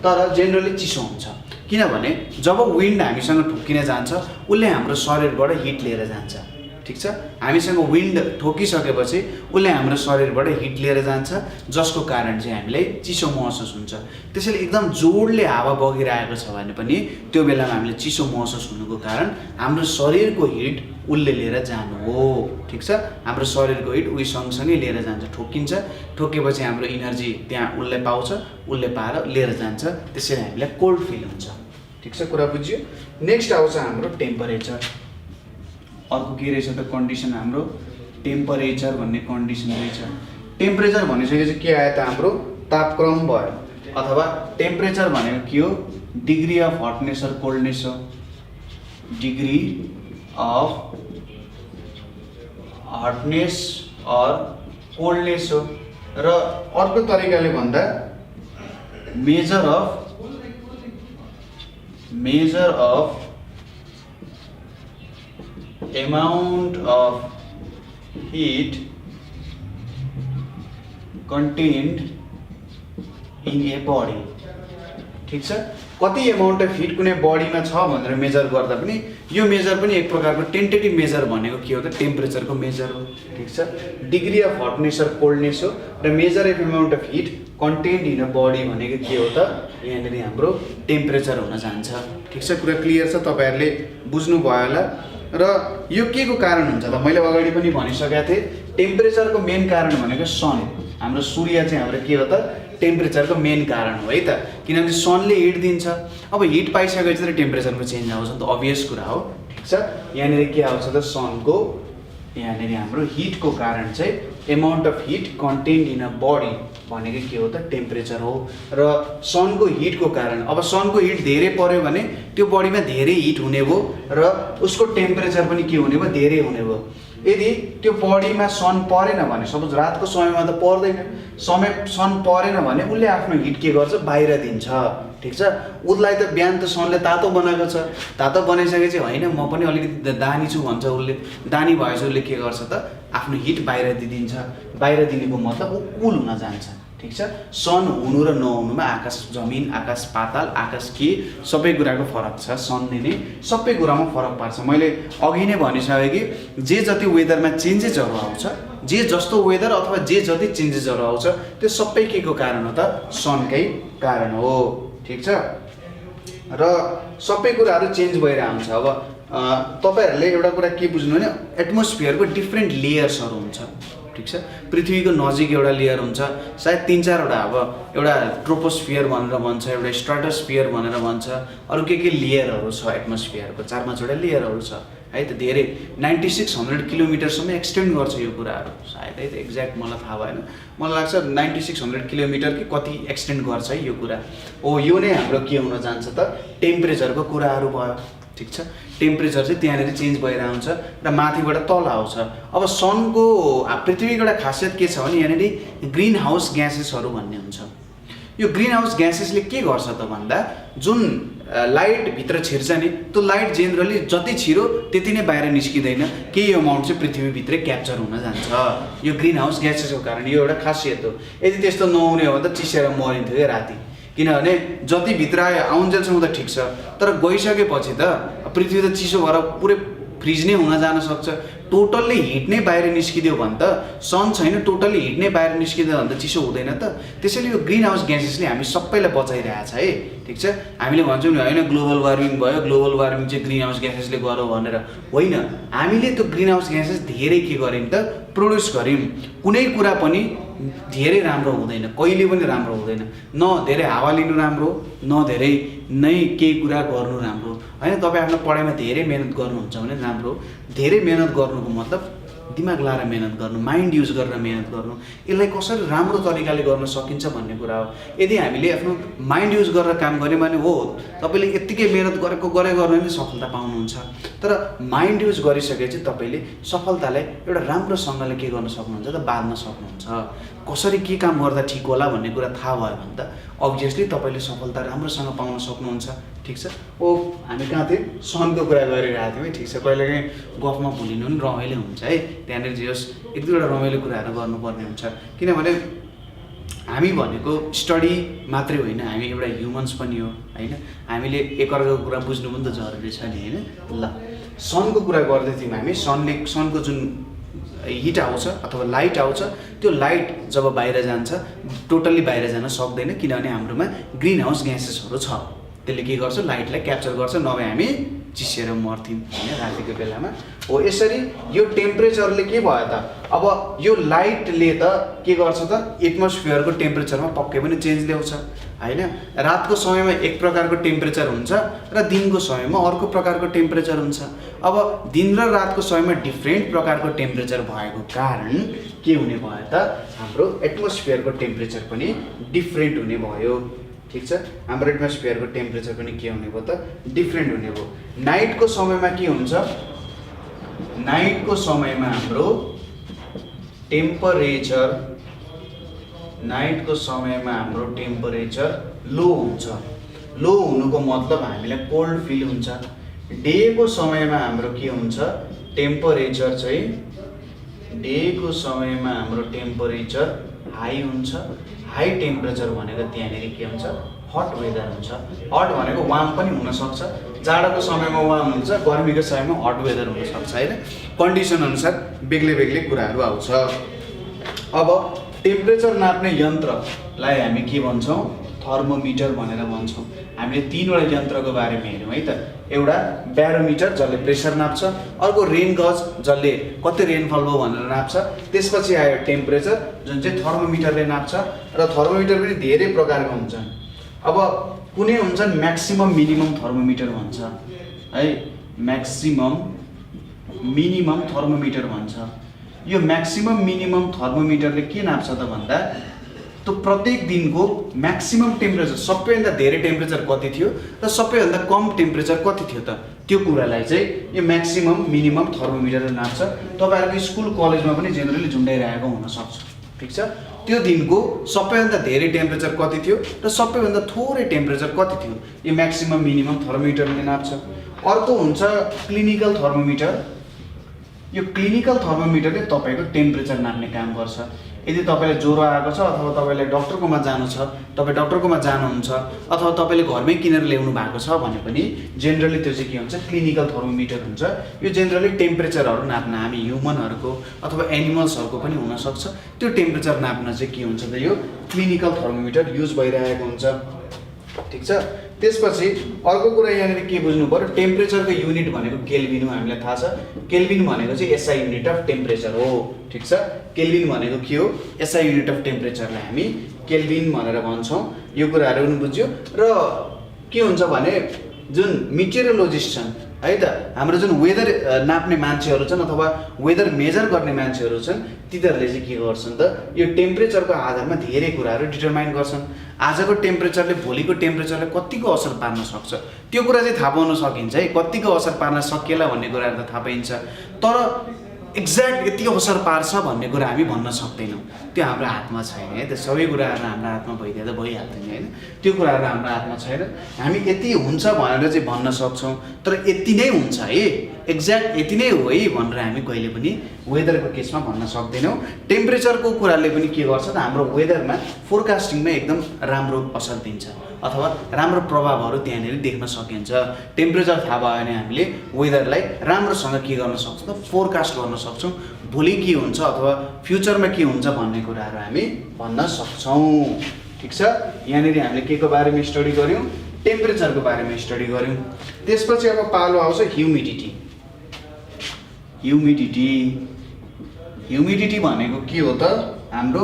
A: तर जेनरली चिसो हुन्छ। किनभने जब विन्ड हामीसँग ठोकिन जान्छ उसले हाम्रो शरीरबाट हिट लिएर जान्छ। ठिक छ, हामीसँग विन्ड ठोकिसकेपछि उसले हाम्रो शरीरबाट हिट लिएर जान्छ, जसको कारण चाहिँ हामीलाई चिसो महसुस हुन्छ। त्यसैले एकदम जोडले हावा बगिरहेको छ भने पनि त्यो बेलामा हामीले चिसो महसुस हुनुको कारण हाम्रो शरीरको हिट उसले लिएर जानु हो। ठिक छ, हाम्रो शरीरको हिट उही सँगसँगै लिएर जान्छ, ठोकिन्छ, ठोकेपछि हाम्रो इनर्जी त्यहाँ उसले पाउँछ, उसले पाएर लिएर जान्छ, त्यसैले हामीलाई कोल्ड फिल हुन्छ। ठिक छ, कुरा बुझ्यो? नेक्स्ट आउँछ हाम्रो टेम्परेचर। अर्को के रहेछ त कन्डिसन हाम्रो, टेम्परेचर भन्ने कन्डिसन रहेछ। टेम्परेचर भनिसकेपछि के आयो त हाम्रो तापक्रम भयो, अथवा टेम्परेचर भनेको के हो, डिग्री अफ हटनेस और कोल्डनेस हो, डिग्री अफ हटनेस और कोल्डनेस हो। र अर्को तरिकाले भन्दा measure of amount of heat contained in a body। ठिक छ, कति एमाउन्ट अफ हिट कुनै बडीमा छ भनेर मेजर गर्दा पनि यो मेजर पनि एक प्रकारको टेन्टेटिभ मेजर भनेको के हो त टेम्परेचरको मेजर हो। ठिक छ, डिग्री अफ हटनेस र कोल्डनेस हो, र measure of amount of heat contained in a body भनेको के हो त यहाँनिर हाम्रो टेम्परेचर हुन जान्छ। ठिक छ, कुरा क्लियर छ, तपाईँहरूले बुझ्नुभयो होला। र यो के को कारण हुन्छ त मैले अगाडि पनि भनिसकेको थिएँ, टेम्परेचरको मेन कारण भनेको सन, हाम्रो सूर्य चाहिँ हाम्रो के हो त टेम्परेचरको मेन कारण हो है त, किनभने सनले हिट दिन्छ। अब हिट पाइसकेपछि त टेम्परेचरमा चेन्ज आउँछ नि त, अभियस कुरा हो। ठिक छ, यहाँनिर के आउँछ त सनको, यहाँनिर हाम्रो हिटको कारण चाहिँ amount of heat contained in a body भनेको के हो त टेम्परेचर हो। र सनको हिटको कारण, अब सनको हिट धेरै पर्यो भने त्यो बडीमा धेरै हिट हुने भयो र उसको टेम्परेचर पनि के हुने भयो, धेरै हुने भयो। यदि त्यो बडीमा सन परेन भने, सपोज रातको समयमा त पर्दैन, सन परेन भने उसले आफ्नो हिट के गर्छ, बाहिर दिन्छ। ठिक छ, उसलाई त बिहान त सनले तातो बनाएको छ, तातो बनाइसकेपछि होइन म पनि अलिकति दानी छु भन्छ उसले, दानी भएपछि उसले के गर्छ त आफ्नो हिट बाहिर दिइदिन्छ। बाहिर दिनेको मतलब ऊ कुल हुन जान्छ। ठिक छ, सन हुनु र नहुनुमा आकाश जमिन, आकाश पाताल, आकाश के सबै कुराको फरक छ, सनले नै सबै कुरामा फरक पार्छ। मैले अघि नै भनिसकेँ कि जे जति वेदरमा चेन्जेसहरू आउँछ, जे जस्तो वेदर अथवा जे जति चेन्जेसहरू आउँछ त्यो सबै के को कारण हो त सनकै कारण हो। ठिक छ, र सबै कुराहरू चेन्ज भएर आउँछ। अब तपाईँहरूले एउटा कुरा के बुझ्नु भने एटमोस्फियरको डिफ्रेन्ट लेयर्सहरू हुन्छ। ठिक छ, पृथ्वीको नजिक एउटा लेयर हुन्छ, सायद 3-4वटा, अब एउटा ट्रोपोस्फियर भनेर भन्छ, एउटा स्ट्राटोस्फियर भनेर भन्छ, अरू के लेयरहरू छ एटमोस्फियरको, 4-5वटा लेयरहरू छ है त। धेरै 9600 किलोमिटरसम्म एक्सटेन्ड गर्छ यो कुराहरू, सायद है त एक्ज्याक्ट मलाई थाहा भएन, मलाई लाग्छ 9600 किलोमिटर कि कति एक्सटेन्ड गर्छ है यो कुरा हो। यो नै हाम्रो के हुन जान्छ त टेम्परेचरको कुराहरू भयो। ठिक छ, टेम्परेचर चाहिँ त्यहाँनिर चेन्ज भएर आउँछ र माथिबाट तल आउँछ। अब सनको पृथ्वीको एउटा खासियत के छ भने यहाँनिर ग्रिन हाउस ग्यासेसहरू भन्ने हुन्छ। यो ग्रिन हाउस ग्यासेसले के गर्छ त भन्दा जुन लाइट भित्र छिर्छ नि त्यो लाइट जेनरली जति छिरो त्यति नै बाहिर निस्किँदैन, केही अमाउन्ट चाहिँ पृथ्वीभित्रै क्याप्चर हुन जान्छ। यो ग्रिन हाउस ग्यासेसको कारण यो एउटा खासियत हो। यदि त्यस्तो नहुने हो भने त चिसेर मरिन्थ्यो क्या राति, किनभने जति भित्र आउन्जेलसम्म त ठिक छ, तर गइसकेपछि त पृथ्वी त चिसो भएर पुरै फ्रिज नै हुन जान सक्छ। टोटल्ली हिट नै बाहिर निस्किदियो भने त सन छैन, टोटल्ली हिट नै बाहिर निस्किदियो भने त चिसो हुँदैन त। त्यसैले यो ग्रिन हाउस ग्यासेसले हामी सबैलाई बचाइरहेको छ है। ठिक छ, हामीले भन्छौँ नि होइन ग्लोबल वार्मिङ भयो, ग्लोबल वार्मिङ चाहिँ ग्रिन हाउस ग्यासेसले गर्यो भनेर, होइन, हामीले त्यो ग्रिन हाउस ग्यासेस धेरै के गर्यौँ त प्रोड्युस गऱ्यौँ कुनै कुरा पनि धेरै राम्रो हुँदैन, कहिले पनि राम्रो हुँदैन। न धेरै हावा लिनु राम्रो, न धेरै नै केही कुरा गर्नु राम्रो होइन। तपाईँ आफ्नो पढाइमा धेरै मेहनत गर्नुहुन्छ भने राम्रो। धेरै मेहनत गर्नुको मतलब दिमाग लाएर मेहनत गर्नु, माइन्ड युज गरेर मेहनत गर्नु, यसलाई कसरी राम्रो तरिकाले गर्न सकिन्छ भन्ने कुरा हो। यदि हामीले आफ्नो माइन्ड युज गरेर काम गऱ्यौँ भने हो तपाईँले यत्तिकै मेहनत गरेको गर्नु भने सफलता पाउनुहुन्छ। तर माइन्ड युज गरिसकेपछि तपाईँले सफलतालाई एउटा राम्रोसँगले के गर्न सक्नुहुन्छ त बाँध्न सक्नुहुन्छ। कसरी के काम गर्दा ठिक होला भन्ने कुरा थाहा भयो भने त अभियसली तपाईँले सफलता राम्रोसँग पाउन सक्नुहुन्छ। ठिक छ। हामी कहाँ थियौँ? सनको कुरा गरिरहेको थियौँ है। ठिक छ। कहिलेकाहीँ गफमा भुलिनु पनि रमाइलो हुन्छ है। त्यहाँनिर जे होस् एक दुईवटा रमाइलो कुराहरू गर्नुपर्ने हुन्छ, किनभने हामी भनेको स्टडी मात्रै होइन, हामी एउटा ह्युमन्स पनि हो होइन। हामीले एकअर्काको कुरा बुझ्नु पनि त जरुरी छ नि होइन। ल सनको कुरा गर्दै थियौँ हामी। सनको जुन हिट आउँछ अथवा लाइट आउँछ, त्यो लाइट जब बाहिर जान्छ टोटल्ली बाहिर जान सक्दैन, किनभने हाम्रोमा ग्रिन हाउस ग्यासेसहरू छ। त्यसले के गर्छ? लाइटलाई क्याप्चर गर्छ, नभए हामी चिसिएर मर्थ्यौँ होइन रातिको बेलामा। हो यसरी यो टेम्परेचरले के भयो त? अब यो लाइटले त के गर्छ त? एटमोस्फियरको टेम्परेचरमा पक्कै पनि चेन्ज ल्याउँछ होइन। रातको समयमा एक प्रकारको टेम्परेचर हुन्छ र दिनको समयमा अर्को प्रकारको टेम्परेचर हुन्छ। अब दिन र रातको समयमा डिफ्रेन्ट प्रकारको टेम्परेचर भएको कारण के हुने भयो त? हाम्रो एटमोस्फियरको टेम्परेचर पनि डिफ्रेन्ट हुने भयो। ठिक छ। हाम्रो एटमोस्फियरको टेम्परेचर पनि के हुने भयो त? डिफ्रेन्ट हुने भयो। नाइटको समयमा के हुन्छ? नाइटको समयमा हाम्रो टेम्परेचर लो हुन्छ। लो हुनुको मतलब हामीलाई कोल्ड फिल हुन्छ। डेको समयमा हाम्रो के हुन्छ? टेम्परेचर चाहिँ डेको समयमा हाम्रो टेम्परेचर हाई हुन्छ। हाई टेम्परेचर भनेको त्यहाँनिर के हुन्छ? हट वेदर हुन्छ। हट भनेको वार्म पनि हुनसक्छ, जाडोको समयमा वार्म हुन्छ, गर्मीको समयमा हट वेदर हुनसक्छ होइन। कन्डिसन अनुसार बेग्लै बेग्लै कुराहरू आउँछ। अब टेम्परेचर नाप्ने यन्त्रलाई हामी के भन्छौँ? थर्मोमिटर भनेर भन्छौँ। हामीले तीनवटा यन्त्रको बारेमा हेऱ्यौँ है त। एउटा ब्यारोमिटर जसले प्रेसर नाप्छ, अर्को रेन गज जसले कति रेनफल भयो भनेर नाप्छ, त्यसपछि आयो टेम्परेचर जुन चाहिँ थर्मोमिटरले नाप्छ। र थर्मोमिटर पनि धेरै प्रकारको हुन्छन्। अब कुनै हुन्छन् म्याक्सिमम मिनिमम थर्मोमिटर भन्छ है, म्याक्सिमम मिनिमम थर्मोमिटर भन्छ। यो म्याक्सिमम मिनिमम थर्मोमिटरले के नाप्छ त भन्दा त्यो प्रत्येक दिनको म्याक्सिमम टेम्परेचर, सबैभन्दा धेरै टेम्परेचर कति थियो र सबैभन्दा कम टेम्परेचर कति थियो त, त्यो कुरालाई चाहिँ यो म्याक्सिमम मिनिमम थर्मोमिटरले नाप्छ। तपाईँहरूको स्कुल कलेजमा पनि जेनरली झुन्डाइरहेको हुनसक्छ। ठिक छ। त्यो दिनको सबैभन्दा धेरै टेम्परेचर कति थियो र सबैभन्दा थोरै टेम्परेचर कति थियो, यो म्याक्सिमम मिनिमम थर्मोमिटरले नाप्छ। अर्को हुन्छ क्लिनिकल थर्मोमिटर। यो क्लिनिकल थर्मोमिटरले तपाईँको टेम्परेचर नाप्ने काम गर्छ। यदि तपाईँलाई ज्वरो आएको छ अथवा तपाईँलाई डक्टरकोमा जानु छ, तपाईँ डक्टरकोमा जानुहुन्छ अथवा तपाईँले घरमै किनेर ल्याउनु भएको छ भने पनि जेनरली त्यो चाहिँ के हुन्छ? क्लिनिकल थर्मोमिटर हुन्छ। यो जेनरली टेम्परेचरहरू नाप्न हामी ह्युमनहरूको अथवा एनिमल्सहरूको पनि हुनसक्छ, त्यो टेम्परेचर नाप्न चाहिँ के हुन्छ त? यो क्लिनिकल थर्मोमिटर युज भइरहेको हुन्छ। ठिक छ। त्यसपछि अर्को कुरा यहाँनिर के बुझ्नु पर्यो? टेम्परेचरको युनिट भनेको केल्भिन हो, हामीलाई थाहा छ। केल्भिन भनेको चाहिँ एसआई युनिट अफ टेम्परेचर हो। ठिक छ। केल्भिन भनेको के हो? एसआई युनिट अफ टेम्परेचरलाई हामी केल्भिन भनेर भन्छौँ। यो कुराहरू पनि बुझ्यो। र के हुन्छ भने जुन मिटेरोलोजिस्ट छन् है त, हाम्रो जुन वेदर नाप्ने मान्छेहरू छन् अथवा वेदर मेजर गर्ने मान्छेहरू छन्, तिनीहरूले चाहिँ के गर्छन् त? यो टेम्परेचरको आधारमा धेरै कुराहरू डिटरमाइन गर्छन्। आजको टेम्परेचरले भोलिको टेम्परेचरले कतिको असर पार्न सक्छ, त्यो कुरा चाहिँ थाहा पाउन सकिन्छ है। कतिको असर पार्न सकिएला भन्ने कुराहरू त थाहा पाइन्छ, तर एक्ज्याक्ट यति असर पार्छ भन्ने कुरा हामी भन्न सक्दैनौँ। त्यो हाम्रो हातमा छैन है। त्यो सबै कुराहरू हाम्रो हातमा भइदिए त भइहाल्दैन होइन। त्यो कुराहरू हाम्रो हातमा छैन। हामी यति हुन्छ भनेर चाहिँ भन्न सक्छौँ, तर यति नै हुन्छ है, एक्ज्याक्ट यति नै हो है भनेर हामी कहिले पनि वेदरको केसमा भन्न सक्दैनौँ। टेम्परेचरको कुराले पनि के गर्छ त? हाम्रो वेदरमा फोरकास्टिङमा एकदम राम्रो असर दिन्छ अथवा राम्रो प्रभावहरू त्यहाँनिर देख्न सकिन्छ। टेम्परेचर थाहा भयो भने हामीले वेदरलाई राम्रोसँग के गर्न सक्छौँ त? फोरकास्ट गर्न सक्छौँ। भोलि के हुन्छ अथवा फ्युचरमा के हुन्छ भन्ने कुराहरू हामी भन्न सक्छौँ। ठिक छ। यहाँनिर हामीले के को बारेमा स्टडी गऱ्यौँ? टेम्परेचरको बारेमा स्टडी गऱ्यौँ। त्यसपछि अब पालो आउँछ ह्युमिडिटी। ह्युमिडिटी भनेको के हो त हाम्रो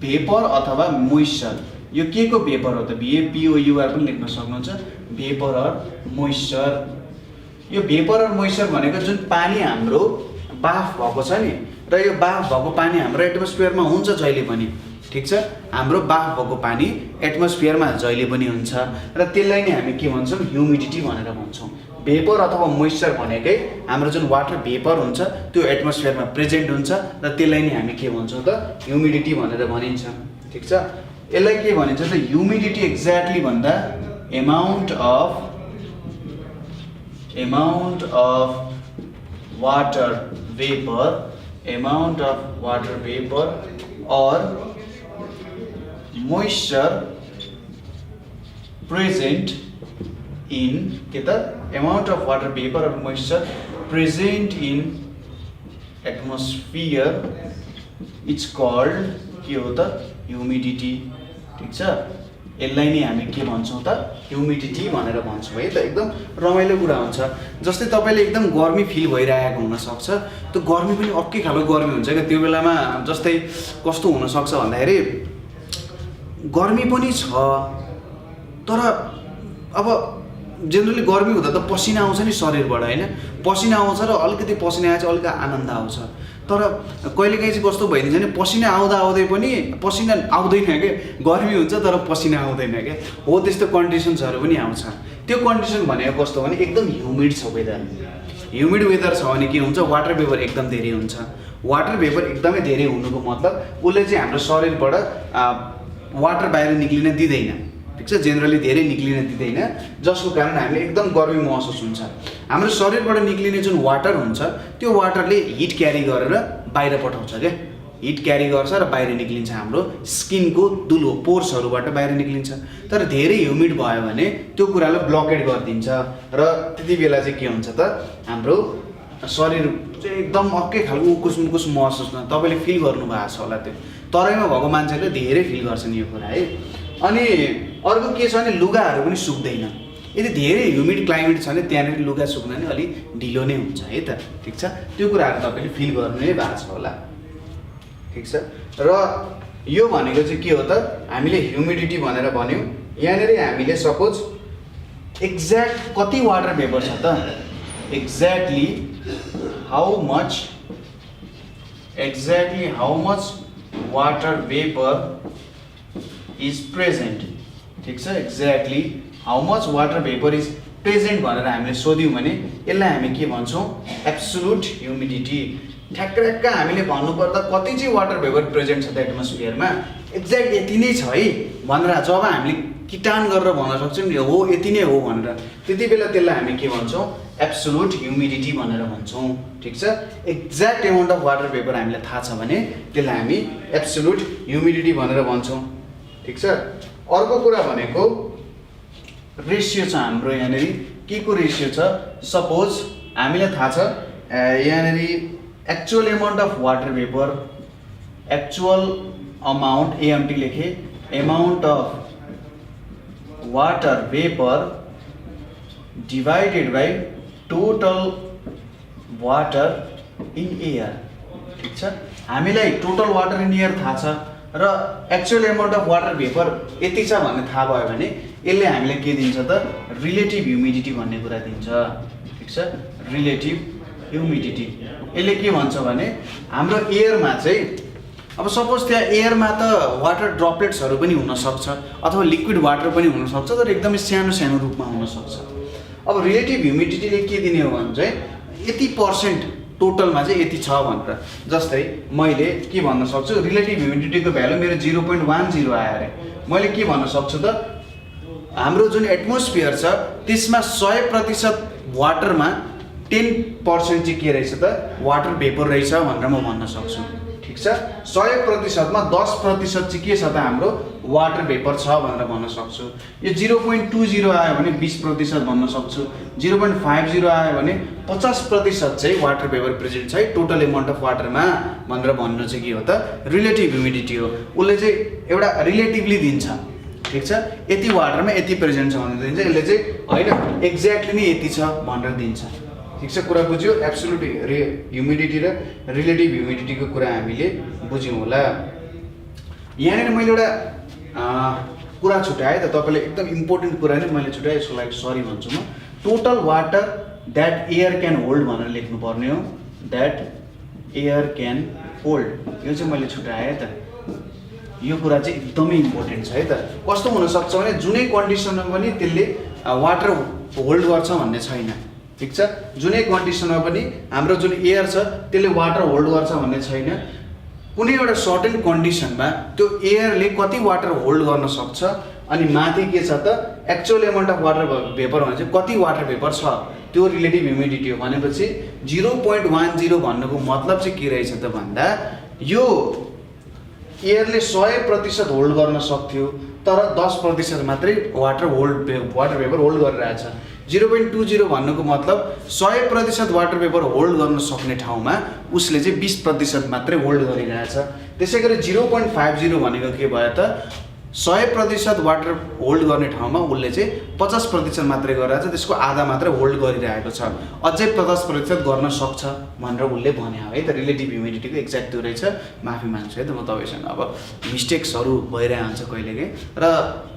A: भेपर अथवा मोइस्चर। यो के को भेपर हो त VAPOUR पनि लेख्न सक्नुहुन्छ, भेपर अर मोइस्चर। यो भेपर अर मोइस्चर भनेको जुन पानी हाम्रो बाफ भएको छ नि, र यो बाफ भएको पानी हाम्रो एटमोस्फियरमा हुन्छ जहिले पनि, ठिक छ। हाम्रो बाफ भएको पानी एटमोस्फियरमा जहिले पनि हुन्छ र त्यसलाई नै हामी के भन्छौँ ह्युमिडिटी भनेर भन्छौँ। भेपर अथवा मोइस्चर भनेकै हाम्रो जुन वाटर भेपर हुन्छ त्यो एटमोस्फियरमा प्रेजेन्ट हुन्छ र त्यसलाई नै हामी के भन्छौँ त ह्युमिडिटी भनेर भनिन्छ, ठिक छ। यसलाई के भनिन्छ त ह्युमिडिटी एक्ज्याक्टली भन्दा एमाउन्ट अफ वाटर वेपर और मोइस्चर प्रेजेंट इन के त अमाउंट अफ वाटर वेपर और moisture present in atmosphere is called के हो त ह्युमिडिटी, ठीक छ। यसलाई नै हामी के भन्छौँ त ह्युमिडिटी भनेर भन्छौँ है त। एकदम रमाइलो कुरा हुन्छ। जस्तै तपाईँले एकदम गर्मी फिल भइरहेको हुनसक्छ, त्यो गर्मी पनि अर्कै खालको गर्मी हुन्छ क्या त्यो बेलामा। जस्तै कस्तो हुनसक्छ भन्दाखेरि गर्मी पनि छ तर अब जेनरली गर्मी हुँदा त पसिना आउँछ नि शरीरबाट, होइन? पसिना आउँछ र अलिकति पसिना आएपछि अलिकति आनन्द आउँछ। तर कहिलेकाहीँ चाहिँ कस्तो भइदिन्छ भने पसिना आउँदै पनि पसिना आउँदैन क्या, गर्मी हुन्छ तर पसिना आउँदैन क्या, हो त्यस्तो कन्डिसन्सहरू पनि आउँछ। त्यो कन्डिसन भनेको कस्तो भने एकदम ह्युमिड छ वेदर। ह्युमिड वेदर छ भने के हुन्छ वाटर भेपर एकदम धेरै हुन्छ। वाटर भेपर एकदमै धेरै हुनुको मतलब उसले चाहिँ हाम्रो शरीरबाट वाटर बाहिर निक्लिन दिँदैन, ठिक छ। जेनरली धेरै निक्लिन दिँदैन, जसको कारण हामीले एकदम गर्मी महसुस हुन्छ। हाम्रो शरीरबाट निक्लिने जुन वाटर हुन्छ त्यो वाटरले हिट क्यारी गरेर बाहिर पठाउँछ क्या, हिट क्यारी गर्छ र बाहिर निक्लिन्छ, हाम्रो स्किनको दुलो पोर्सहरूबाट बाहिर निक्लिन्छ। तर धेरै ह्युमिड भयो भने त्यो कुरालाई ब्लकेड गरिदिन्छ र त्यति बेला चाहिँ के हुन्छ त हाम्रो शरीर चाहिँ एकदम अर्कै खालको उकुस मुकुस महसुस हुन्छ। तपाईँले फिल गर्नुभएको छ होला, त्यो तराईमा भएको मान्छेले धेरै फिल गर्छन् यो कुरा है। अनि अर्को के छ भने लुगाहरू पनि सुक्दैन। यदि धेरै ह्युमिड क्लाइमेट छ भने त्यहाँनिर लुगा सुक्न नि अलि ढिलो नै हुन्छ है त, ठिक छ। त्यो कुराहरू तपाईँले फिल गर्नु नै भएको छ होला, ठिक छ। र यो भनेको चाहिँ के हो त हामीले ह्युमिडिटी भनेर भन्यौँ। यहाँनिर हामीले सपोज एक्ज्याक्ट कति वाटर भेपर छ त, exactly how much water vapour is present, ठिक छ। Exactly how much water vapour is present भनेर हामीले सोध्यौँ भने यसलाई हामी के भन्छौँ एब्सोल्युट ह्युमिडिटी। ठ्याक्क हामीले भन्नुपर्दा कति चाहिँ वाटर भेपर प्रेजेन्ट छ त एटमोस्फियरमा, एक्ज्याक्ट यति नै छ है भनेर जब हामीले किटान गरेर भन्न सक्छौँ नि हो यति नै हो भनेर, त्यति बेला त्यसलाई हामी के भन्छौँ एब्सोल्युट ह्युमिडिटी भनेर भन्छौँ, ठिक छ। Exact amount of water vapour हामीलाई थाहा छ भने त्यसलाई हामी एब्सोल्युट ह्युमिडिटी भनेर भन्छौँ, ठिक छ। अर्को कुरा भनेको रेसियो छ हाम्रो यहाँनिर। के को रेसियो छ? सपोज हामीलाई थाहा छ यहाँनिर actual amount of water vapour, actual amount AMT लेखे, amount of water vapour divided by total water in air, ठिक छ। हामीलाई टोटल वाटर इन एयर थाहा छ र actual amount of water vapour यति छ भन्ने थाहा भयो भने यसले हामीलाई के दिन्छ त रिलेटिभ ह्युमिडिटी भन्ने कुरा दिन्छ, ठिक छ। रिलेटिभ ह्युमिडिटी यसले के भन्छ भने हाम्रो एयरमा चाहिँ अब सपोज त्यहाँ एयरमा त वाटर ड्रपलेट्सहरू पनि हुनसक्छ अथवा लिक्विड वाटर पनि हुनसक्छ तर एकदमै सानो सानो रूपमा हुनसक्छ। अब रिलेटिभ ह्युमिडिटीले के दिने हो भने चाहिँ यति पर्सेन्ट टोटलमा चाहिँ यति छ भनेर। जस्तै मैले के भन्न सक्छु रिलेटिभ ह्युमिडिटीको भ्यालु मेरो 0.10 आयो अरे, मैले के भन्न सक्छु त हाम्रो जुन एटमोस्फियर छ त्यसमा 100% वाटरमा 10% चाहिँ के रहेछ त वाटर भेपर रहेछ भनेर म भन्न सक्छु, ठिक छ। 100%मा 10% चाहिँ के छ त हाम्रो वाटर भेपर छ भनेर भन्न सक्छु। यो 0.20 आयो भने 20% भन्न सक्छु, 0.50 आयो भने 50% चाहिँ वाटर भेपर प्रेजेन्ट छ है टोटल एमाउन्ट अफ वाटरमा भनेर भन्नु चाहिँ के हो त रिलेटिभ ह्युमिडिटी हो। उसले चाहिँ एउटा रिलेटिभली दिन्छ, ठिक छ। यति वाटरमा यति प्रेजेन्ट छ भनेर दिन्छ, यसले चाहिँ होइन एक्ज्याक्टली नै यति छ भनेर दिन्छ, ठिक छ, कुरा बुझ्यो। एब्सोल्युट ह्युमिडिटी र रिलेटिभ ह्युमिडिटीको कुरा हामीले बुझ्यौँ होला। यहाँनिर मैले एउटा कुरा छुट्याएँ त, तपाईँले एकदम इम्पोर्टेन्ट कुरा नै मैले छुट्याएँ, यसको लागि सरी भन्छु म। Total water that air can hold भनेर लेख्नुपर्ने हो, द्याट एयर क्यान होल्ड, यो चाहिँ मैले छुट्याएँ त। यो कुरा चाहिँ एकदमै इम्पोर्टेन्ट छ है त। कस्तो हुनसक्छ भने जुनै कन्डिसनमा पनि त्यसले वाटर होल्ड गर्छ भन्ने छैन, ठिक छ। जुनै कन्डिसनमा पनि हाम्रो जुन एयर छ त्यसले वाटर होल्ड गर्छ भन्ने छैन। कुनै एउटा सर्टेन कन्डिसनमा त्यो एयरले कति वाटर होल्ड गर्न सक्छ, अनि माथि के छ त actual amount of water vapour भने चाहिँ कति वाटर भेपर छ, त्यो रिलेटिभ ह्युमिडिटी हो। भनेपछि 0.10 भन्नुको मतलब चाहिँ के रहेछ त भन्दा, यो एयरले 100% होल्ड गर्न सक्थ्यो तर 10% मात्रै वाटर भेपर होल्ड गरिरहेछ। 0.20 भन्नुको मतलब 100% वाटर पेपर होल्ड गर्न सक्ने ठाउँमा उसले चाहिँ 20% मात्रै होल्ड गरिरहेछ। त्यसै गरी 0.50 भनेको के भयो त, 100% वाटर होल्ड गर्ने ठाउँमा उसले चाहिँ 50% मात्रै गरिरहेछ, त्यसको आधा मात्रै होल्ड गरिरहेको छ। अझै 50% गर्न सक्छ भनेर उसले भन्यो है त। रिलेटिभ ह्युमिडिटीको एक्ज्याक्ट त्यो रहेछ। माफी माग्छु है त म तपाईँसँग, अब मिस्टेक्सहरू भइरहेको हुन्छ कहिलेकाहीँ, र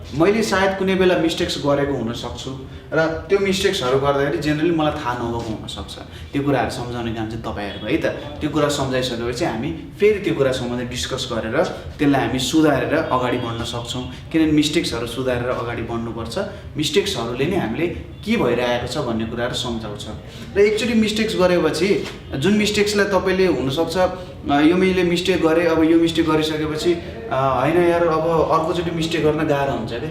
A: मैले सायद कुनै बेला मिस्टेक्स गरेको हुनसक्छु, र त्यो मिस्टेक्सहरू गर्दाखेरि जेनरली मलाई थाहा नभएको हुनसक्छ। त्यो कुराहरू सम्झाउने काम चाहिँ तपाईँहरूको है त। त्यो कुरा सम्झाइसकेपछि हामी फेरि त्यो कुरा सम्बन्धी डिस्कस गरेर त्यसलाई हामी सुधारेर अगाडि बढ्न सक्छौँ। किनभने मिस्टेक्सहरू सुधारेर अगाडि बढ्नुपर्छ। मिस्टेक्सहरूले नै हामीले के भइरहेको छ भन्ने कुराहरू सम्झाउँछ। र एकचोटि मिस्टेक्स गरेपछि जुन मिस्टेक्सलाई तपाईँले हुनसक्छ यो मैले मिस्टेक गरेँ, अब यो मिस्टेक गरिसकेपछि होइन यार अब अर्कोचोटि मिस्टेक गर्न गाह्रो हुन्छ क्या।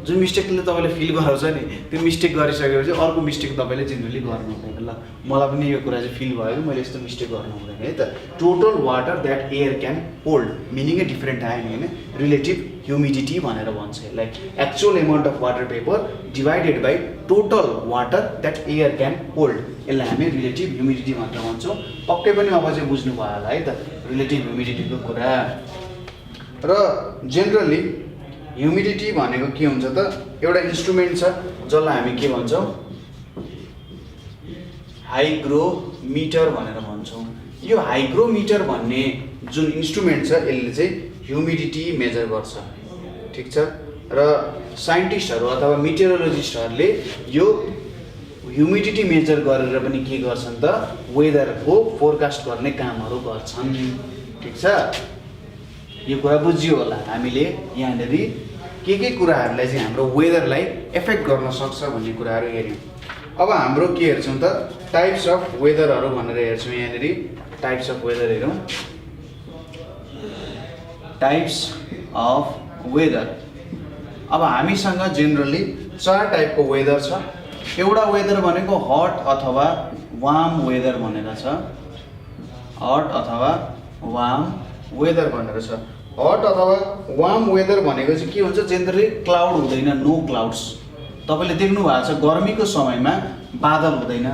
A: जुन मिस्टेकले तपाईँले फिल गराउँछ नि, त्यो मिस्टेक गरिसकेपछि अर्को मिस्टेक तपाईँले जेनरली गर्नु हुँदैन। ल मलाई पनि यो कुरा चाहिँ फिल भयो कि मैले यस्तो मिस्टेक गर्नु हुँदैन है त। Total water that air can hold मिनिङै डिफ्रेन्ट आयो नि होइन। रिलेटिभ ह्युमिडिटी भनेर भन्छ यसलाई। Actual amount of water vapour divided by total water that air can hold, यसलाई हामी रिलेटिभ ह्युमिडिटी भनेर भन्छौँ। पक्कै पनि अब चाहिँ बुझ्नु भयो होला है त रिलेटिभ ह्युमिडिटीको कुरा। र जेनरली ह्युमिडिटी भनेको के हुन्छ त, एउटा इन्स्ट्रुमेन्ट छ जसलाई हामी के भन्छौँ, हाइग्रोमिटर भनेर भन्छौँ। यो हाइग्रोमिटर भन्ने जुन इन्स्ट्रुमेन्ट छ यसले चाहिँ ह्युमिडिटी मेजर गर्छ, ठिक छ। र साइन्टिस्टहरू अथवा मिटेरोलोजिस्टहरूले यो ह्युमिडिटी मेजर गरेर पनि के गर्छन् त, वेदरको फोरकास्ट गर्ने कामहरू गर्छन्, ठिक छ। यो कुरा बुझियो होला। हामीले यहाँनिर के कुराहरूलाई चाहिँ हाम्रो वेदरलाई एफेक्ट गर्न सक्छ भन्ने कुराहरू हेऱ्यौँ। अब हाम्रो के हेर्छौँ त, टाइप्स अफ वेदरहरू भनेर हेर्छौँ। यहाँनिर टाइप्स अफ वेदर हेरौँ। Types of weather. अब हामीसँग जेनरली 4 टाइपको वेदर छ। एउटा वेदर भनेको हट अथवा वार्म वेदर भनेर छ। हट अथवा वार्म वेदर भनेर छ। हट अथवा वार्म वेदर भनेको चाहिँ के हुन्छ, जेनरली क्लाउड हुँदैन, नो क्लाउड्स। तपाईँले देख्नु भएको छ गर्मीको समयमा बादल हुँदैन।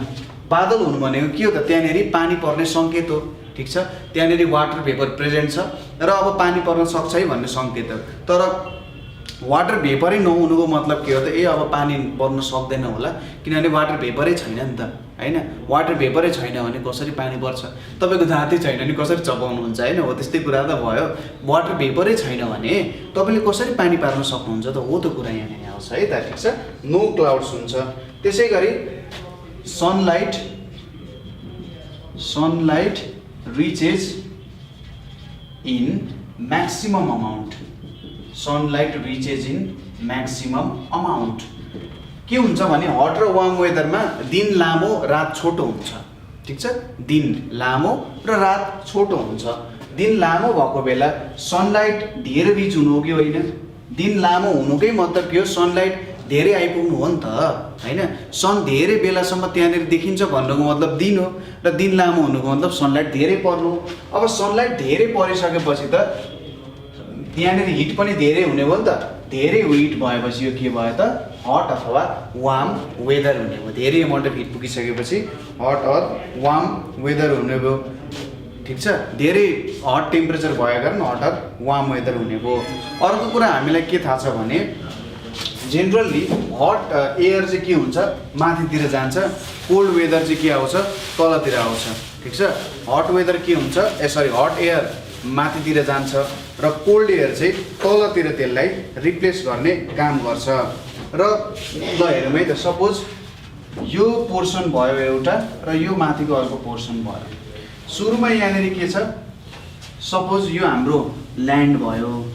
A: बादल हुनु भनेको के हो त, त्यहाँनिर पानी पर्ने सङ्केत हो, ठिक छ। त्यहाँनिर वाटर भेपर प्रेजेन्ट छ र अब पानी पर्न सक्छ है भन्ने सङ्केत हो। तर वाटर भेपरै नहुनुको मतलब के हो त, अब पानी पर्न सक्दैन होला, किनभने वाटर भेपरै छैन नि त होइन। वाटर भेपरै छैन भने कसरी पानी पर्छ, तपाईँको दाँतै छैन भने कसरी चपाउनुहुन्छ होइन। हो त्यस्तै कुरा त भयो। वाटर भेपरै छैन भने तपाईँले कसरी पानी पार्न सक्नुहुन्छ त, हो त कुरा यहाँनिर आउँछ है त, ठिक छ। नो क्लाउड्स हुन्छ। त्यसै गरी sunlight reaches in maximum amount. Sunlight reaches in maximum amount के हुन्छ भने, हट र वार्म वेदरमा दिन लामो रात छोटो हुन्छ, ठिक छ। दिन लामो र रात छोटो हुन्छ। दिन लामो भएको बेला सनलाइट धेरै रिच हुनु हो कि होइन। दिन लामो हुनुकै मतलब के हो, सनलाइट धेरै आइपुग्नु हो नि त होइन। सन धेरै बेलासम्म त्यहाँनिर देखिन्छ भन्नुको मतलब दिन हो, र दिन लामो हुनुको मतलब सनलाइट धेरै पर्नु। अब सनलाइट धेरै परिसकेपछि त त्यहाँनिर हिट पनि धेरै हुने भयो नि त। धेरै हिट भएपछि यो के भयो त, हट अथवा वार्म वेदर हुने भयो। धेरै एमाउन्ट अफ हिट पुगिसकेपछि हट अर वार्म वेदर हुने भयो, ठिक छ। धेरै हट टेम्परेचर भएको कारण हट अर वार्म वेदर हुने भयो। अर्को कुरा हामीलाई के थाहा छ भने, जेनरली हट एयर चाहिँ के हुन्छ माथितिर जान्छ, कोल्ड वेदर चाहिँ के आउँछ तलतिर आउँछ। ठिक छ, हट वेदर के हुन्छ हट एयर माथितिर जान्छ र कोल्ड एयर चाहिँ तलतिर त्यसलाई रिप्लेस गर्ने काम गर्छ। र ल हेरौँ है त, सपोज यो पोर्सन भयो एउटा र यो माथिको अर्को पोर्सन भयो। सुरुमा यहाँनिर के छ, सपोज यो हाम्रो ल्यान्ड भयो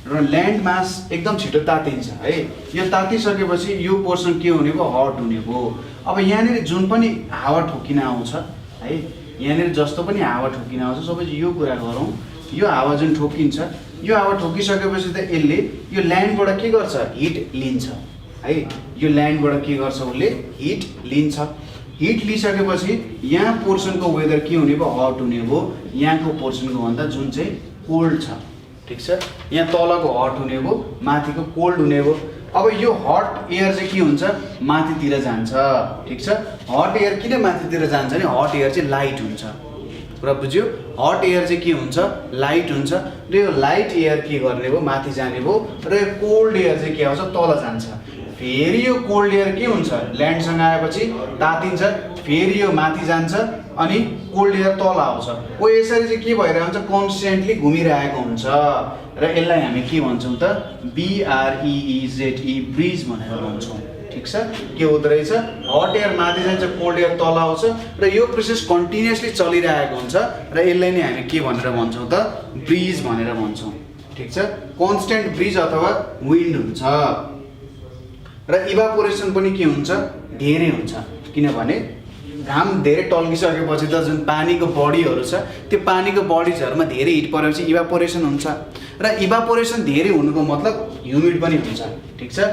A: र ल्यान्ड मास एकदम छिटो तातिन्छ है। यो तातिसकेपछि यो पोर्सन के हुने भयो हट हुने भयो। अब यहाँनिर जुन पनि हावा ठोकिन आउँछ है, यहाँनिर जस्तो पनि हावा ठोकिन आउँछ, सपोज यो कुरा गरौँ, यो हावा जुन ठोकिन्छ, यो हावा ठोकिसकेपछि त यसले यो ल्यान्डबाट के गर्छ हिट लिन्छ है। यो ल्यान्डबाट के गर्छ उसले हिट लिन्छ। हिट लिइसकेपछि यहाँ पोर्सनको वेदर के हुने भयो हट हुने भयो, यहाँको पोर्सनको भन्दा जुन चाहिँ कोल्ड छ। ठिक छ, यहाँ तलको हट हुने भयो, माथिको कोल्ड हुने भयो। अब यो हट एयर चाहिँ के हुन्छ माथितिर जान्छ। ठिक छ, हट एयर किन माथितिर जान्छ भने हट एयर चाहिँ लाइट हुन्छ। कुरा बुझ्यो, हट एयर चाहिँ के हुन्छ लाइट हुन्छ र यो लाइट एयर के गर्ने भयो माथि जाने भयो र यो कोल्ड एयर चाहिँ के आउँछ तल जान्छ। फेरि यो कोल्ड एयर के हुन्छ ल्यान्डसँग आएपछि तातिन्छ, फेरि यो माथि जान्छ अनि कोल्ड एयर तल आउँछ। ओ यसरी चाहिँ के भइरहेको हुन्छ कन्स्टेन्टली घुमिरहेको हुन्छ र यसलाई हामी के भन्छौँ त BREEZE ब्रिज भनेर भन्छौँ। ठिक छ, के हुँदो रहेछ हट एयर माथि जान्छ कोल्ड एयर तल आउँछ र यो प्रोसेस कन्टिन्युअसली चलिरहेको हुन्छ र यसलाई नै हामी के भनेर भन्छौँ त ब्रिज भनेर भन्छौँ। ठिक छ, कन्स्टेन्ट ब्रिज अथवा विन्ड हुन्छ। र इभापोरेसन पनि के हुन्छ धेरै हुन्छ, किनभने घाम धेरै टल्किसकेपछि त जुन पानीको बडीहरू छ त्यो पानीको बडिजहरूमा धेरै हिट परेपछि इभापोरेसन हुन्छ र इभापोरेसन धेरै हुनुको मतलब ह्युमिड पनि हुन्छ। ठिक छ,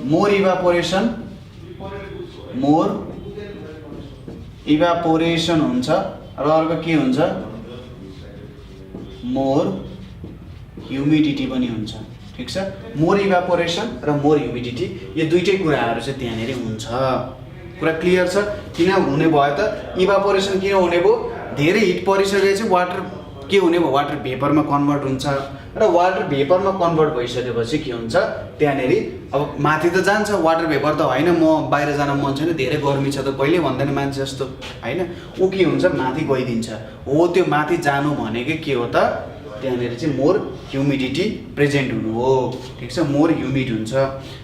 A: मोर इभापोरेसन हुन्छ र अर्को के हुन्छ मोर ह्युमिडिटी पनि हुन्छ। ठिक छ, मोर इभापोरेसन र मोर ह्युमिडिटी यो दुईटै कुराहरू चाहिँ त्यहाँनिर हुन्छ। कुरा क्लियर छ, किन हुने भयो त इभापोरेसन किन हुने भयो धेरै हिट परिसकेपछि वाटर के हुने भयो वाटर भेपरमा कन्भर्ट हुन्छ र वाटर भेपरमा कन्भर्ट भइसकेपछि के हुन्छ त्यहाँनिर अब माथि त जान्छ वाटर भेपर त होइन म बाहिर जान मन छैन धेरै गर्मी छ त कहिले भन्दैन मान्छे जस्तो होइन, ऊ के हुन्छ माथि गइदिन्छ। हो त्यो माथि जानु भनेकै के हो त त्यहाँनिर चाहिँ मोर ह्युमिडिटी प्रेजेन्ट हुनु हो। ठिक छ, मोर ह्युमिड हुन्छ।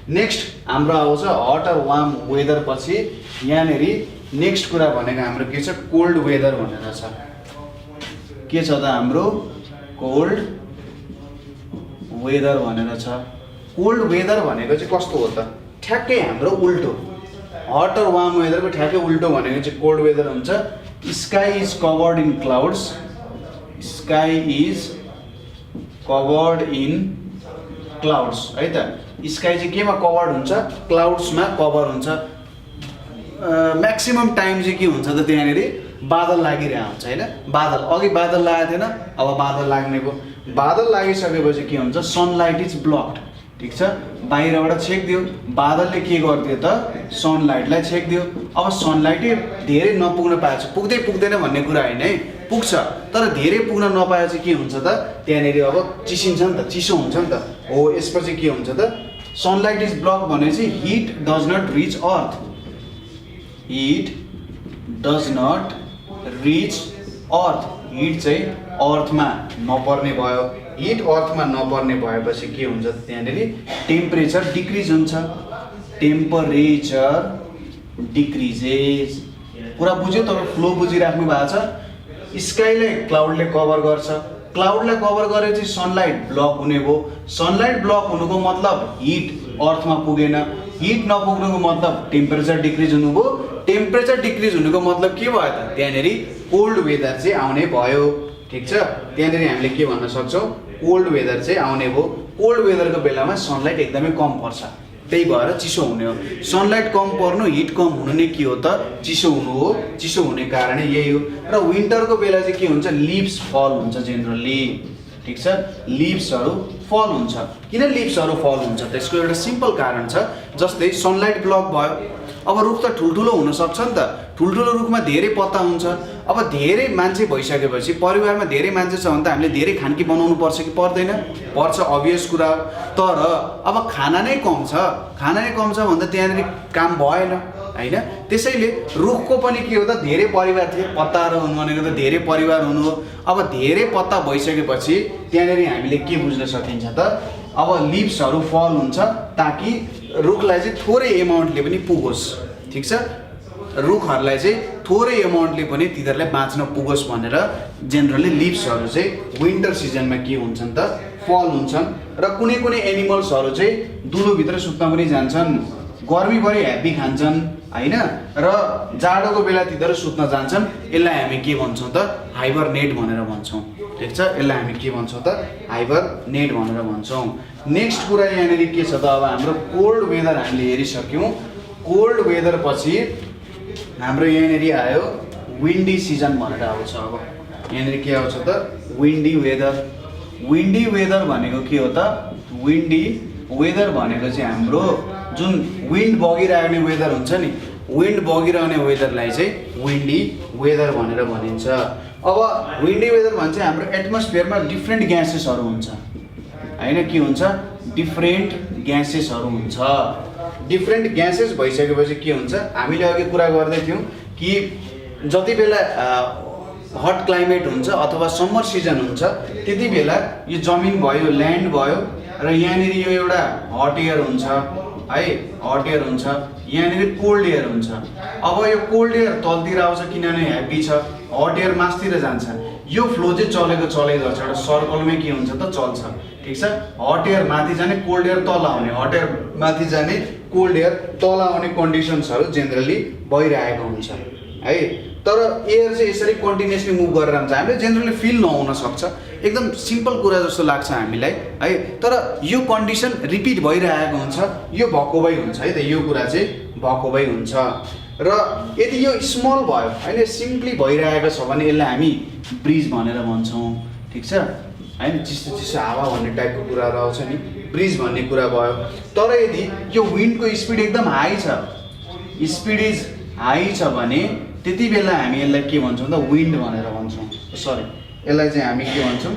A: नेक्स्ट हाम्रो आउँछ हट र वार्म वेदर पछि यहाँनिर नेक्स्ट कुरा भनेको हाम्रो के छ कोल्ड वेदर भनेर छ। के छ त हाम्रो कोल्ड वेदर भनेर छ। कोल्ड वेदर भनेको चाहिँ कस्तो हो त ठ्याक्कै हाम्रो उल्टो, हट र वार्म वेदरको ठ्याक्कै उल्टो भनेको चाहिँ कोल्ड वेदर हुन्छ। Sky is covered in clouds, sky is covered in clouds है त। स्काई चाहिँ केमा कभर्ड हुन्छ क्लाउड्समा कभर हुन्छ। म्याक्सिमम टाइम चाहिँ के हुन्छ त त्यहाँनिर बादल लागिरहेको हुन्छ होइन। बादल अघि बादल लागेको थिएन, अब बादल लाग्ने भयो। बादल लागिसकेपछि के हुन्छ सनलाइट इज ब्लक्ड। ठिक छ, बाहिरबाट छेकिदियो, बादलले के गरिदियो त सनलाइटलाई छेकिदियो। अब सनलाइटै धेरै नपुग्न पाएछ, पुग्दै पुग्दैन भन्ने कुरा होइन है, पुग्छ तर धेरै पुग्न नपाएपछि के हुन्छ त त्यहाँनिर अब चिसिन्छ नि त, चिसो हुन्छ नि त। हो यसपछि के हुन्छ त सनलाइट इज ब्लक भनेपछि heat does not reach earth, heat does not reach earth, heat चाहिँ अर्थमा नपर्ने भयो। हिट अर्थमा नपर्ने भएपछि के हुन्छ त्यहाँनिर टेम्परेचर डिक्रिज हुन्छ, टेम्परेचर डिक्रिजेस। कुरा बुझ्यो तर फ्लो बुझिराख्नु भएको छ। स्काईलाई क्लाउडले कभर गर्छ, क्लाउडलाई कभर गरेपछि सनलाइट ब्लक हुने भयो। सनलाइट ब्लक हुनुको मतलब हिट अर्थमा पुगेन, हिट नपुग्नुको मतलब टेम्परेचर डिक्रिज हुनुभयो। टेम्परेचर डिक्रिज हुनुको मतलब के भयो त त्यहाँनिर कोल्ड वेदर चाहिँ आउने भयो। ठिक छ, त्यहाँनिर हामीले के भन्न सक्छौँ कोल्ड वेदर चाहिँ आउने भयो। कोल्ड वेदरको बेलामा सनलाइट एकदमै कम पर्छ, त्यही भएर चिसो हुने हो। सनलाइट कम पर्नु हिट कम हुनु नै के हो त चिसो हुनु हो। चिसो हुने कारण यही हो। र विन्टरको बेला चाहिँ के हुन्छ लिभ्स फल हुन्छ जेनरली। ठिक छ, लिभ्सहरू फल हुन्छ। किन लिभ्सहरू फल हुन्छ त्यसको एउटा सिम्पल कारण छ। जस्तै सनलाइट ब्लक भयो, अब रुख त ठुल्ठुलो हुनसक्छ नि त, ठुल्ठुलो रुखमा धेरै पत्ता हुन्छ। अब धेरै मान्छे भइसकेपछि परिवारमा धेरै मान्छे छ भने त हामीले धेरै खानकी बनाउनु पर्छ कि पर्दैन? पर्छ, अभियस कुरा हो। तर अब खाना नै कम छ भने त त्यहाँनिर काम भएन होइन। त्यसैले रुखको पनि के हो त, धेरै परिवार थिए, पत्ताहरू हुनु भनेको त धेरै परिवार हुनु हो। अब धेरै पत्ता भइसकेपछि त्यहाँनिर हामीले के बुझ्न सकिन्छ त, अब लिभ्सहरू फल हुन्छ ताकि रुखलाई चाहिँ थोरै एमाउन्टले पनि पुगोस्। ठिक छ, रुखहरूलाई चाहिँ थोरै एमाउन्टले पनि तिनीहरूलाई बाँच्न पुगोस् भनेर जेनरली लिभ्सहरू चाहिँ विन्टर सिजनमा के हुन्छन् त, फल हुन्छन्। र कुनै कुनै एनिमल्सहरू चाहिँ दुलोभित्र सुत्न पनि जान्छन्, गर्मीभरि ह्याप्पी खान्छन् होइन, र जाडोको बेला तिनीहरू सुत्न जान्छन्। यसलाई हामी के भन्छौँ त, हाइबरनेट भनेर भन्छौँ। ठिक छ, यसलाई हामी के भन्छौँ त, हाइबरनेट भनेर भन्छौँ। नेक्स्ट कुरा यहाँनिर के छ त, अब हाम्रो कोल्ड वेदर हामीले हेरिसक्यौँ। कोल्ड वेदर पछि हाम्रो यहाँनिर आयो विन्डी सिजन भनेर आउँछ। अब यहाँनिर के आउँछ त, विन्डी वेदर। विन्डी वेदर भनेको के हो त, विन्डी वेदर भनेको चाहिँ हाम्रो जुन विन्ड बगिरहने वेदर हुन्छ नि, विन्ड बगिरहने वेदरलाई चाहिँ विन्डी वेदर भनेर भनिन्छ। अब विन्डी वेदर भन्छ हाम्रो एटमोस्फियरमा डिफ्रेन्ट ग्यासेसहरू हुन्छ होइन, के हुन्छ, डिफ्रेन्ट ग्यासेसहरू हुन्छ। डिफ्रेन्ट ग्यासेस भइसकेपछि के हुन्छ, हामीले अघि कुरा गर्दै थियौँ कि जति बेला हट क्लाइमेट हुन्छ अथवा समर सिजन हुन्छ त्यति बेला यो जमिन भयो, ल्यान्ड भयो, र यहाँनिर यो एउटा हट एयर हुन्छ है, हट एयर हुन्छ, यहाँनिर कोल्ड एयर हुन्छ। अब यो कोल्ड एयर तलतिर आउँछ किनभने ह्याप्पी छ, हट एयर मासतिर जान्छ। यो फ्लो चाहिँ चलेको चलै गर्छ, एउटा सर्कलमै के हुन्छ त, चल्छ। ठिक छ, हट एयर माथि जाने, कोल्ड एयर तल आउने, हट एयर माथि जाने, कोल्ड एयर तल आउने कन्डिसन्सहरू जेनरली भइरहेको हुन्छ है। तर एयर चाहिँ यसरी कन्टिन्युसली मुभ गरेर हुन्छ, हामीले जेनरली फिल नहुन सक्छ, एकदम सिम्पल कुरा जस्तो लाग्छ हामीलाई है। तर यो कन्डिसन रिपिट भइरहेको हुन्छ, यो भएकोबै हुन्छ है त, यो कुरा चाहिँ भएकोबै हुन्छ। र यदि यो स्मल भयो होइन, सिम्पली भइरहेको छ भने यसलाई हामी ब्रिज भनेर भन्छौँ। ठिक छ होइन, चिसो चिसो हावा भन्ने टाइपको कुराहरू आउँछ नि, ब्रिज भन्ने कुरा भयो। तर यदि यो विन्डको स्पिड एकदम हाई छ, स्पिड इज हाई छ भने त्यति बेला हामी यसलाई के भन्छौँ त, विन्ड भनेर भन्छौँ। सरी, यसलाई चाहिँ हामी के भन्छौँ,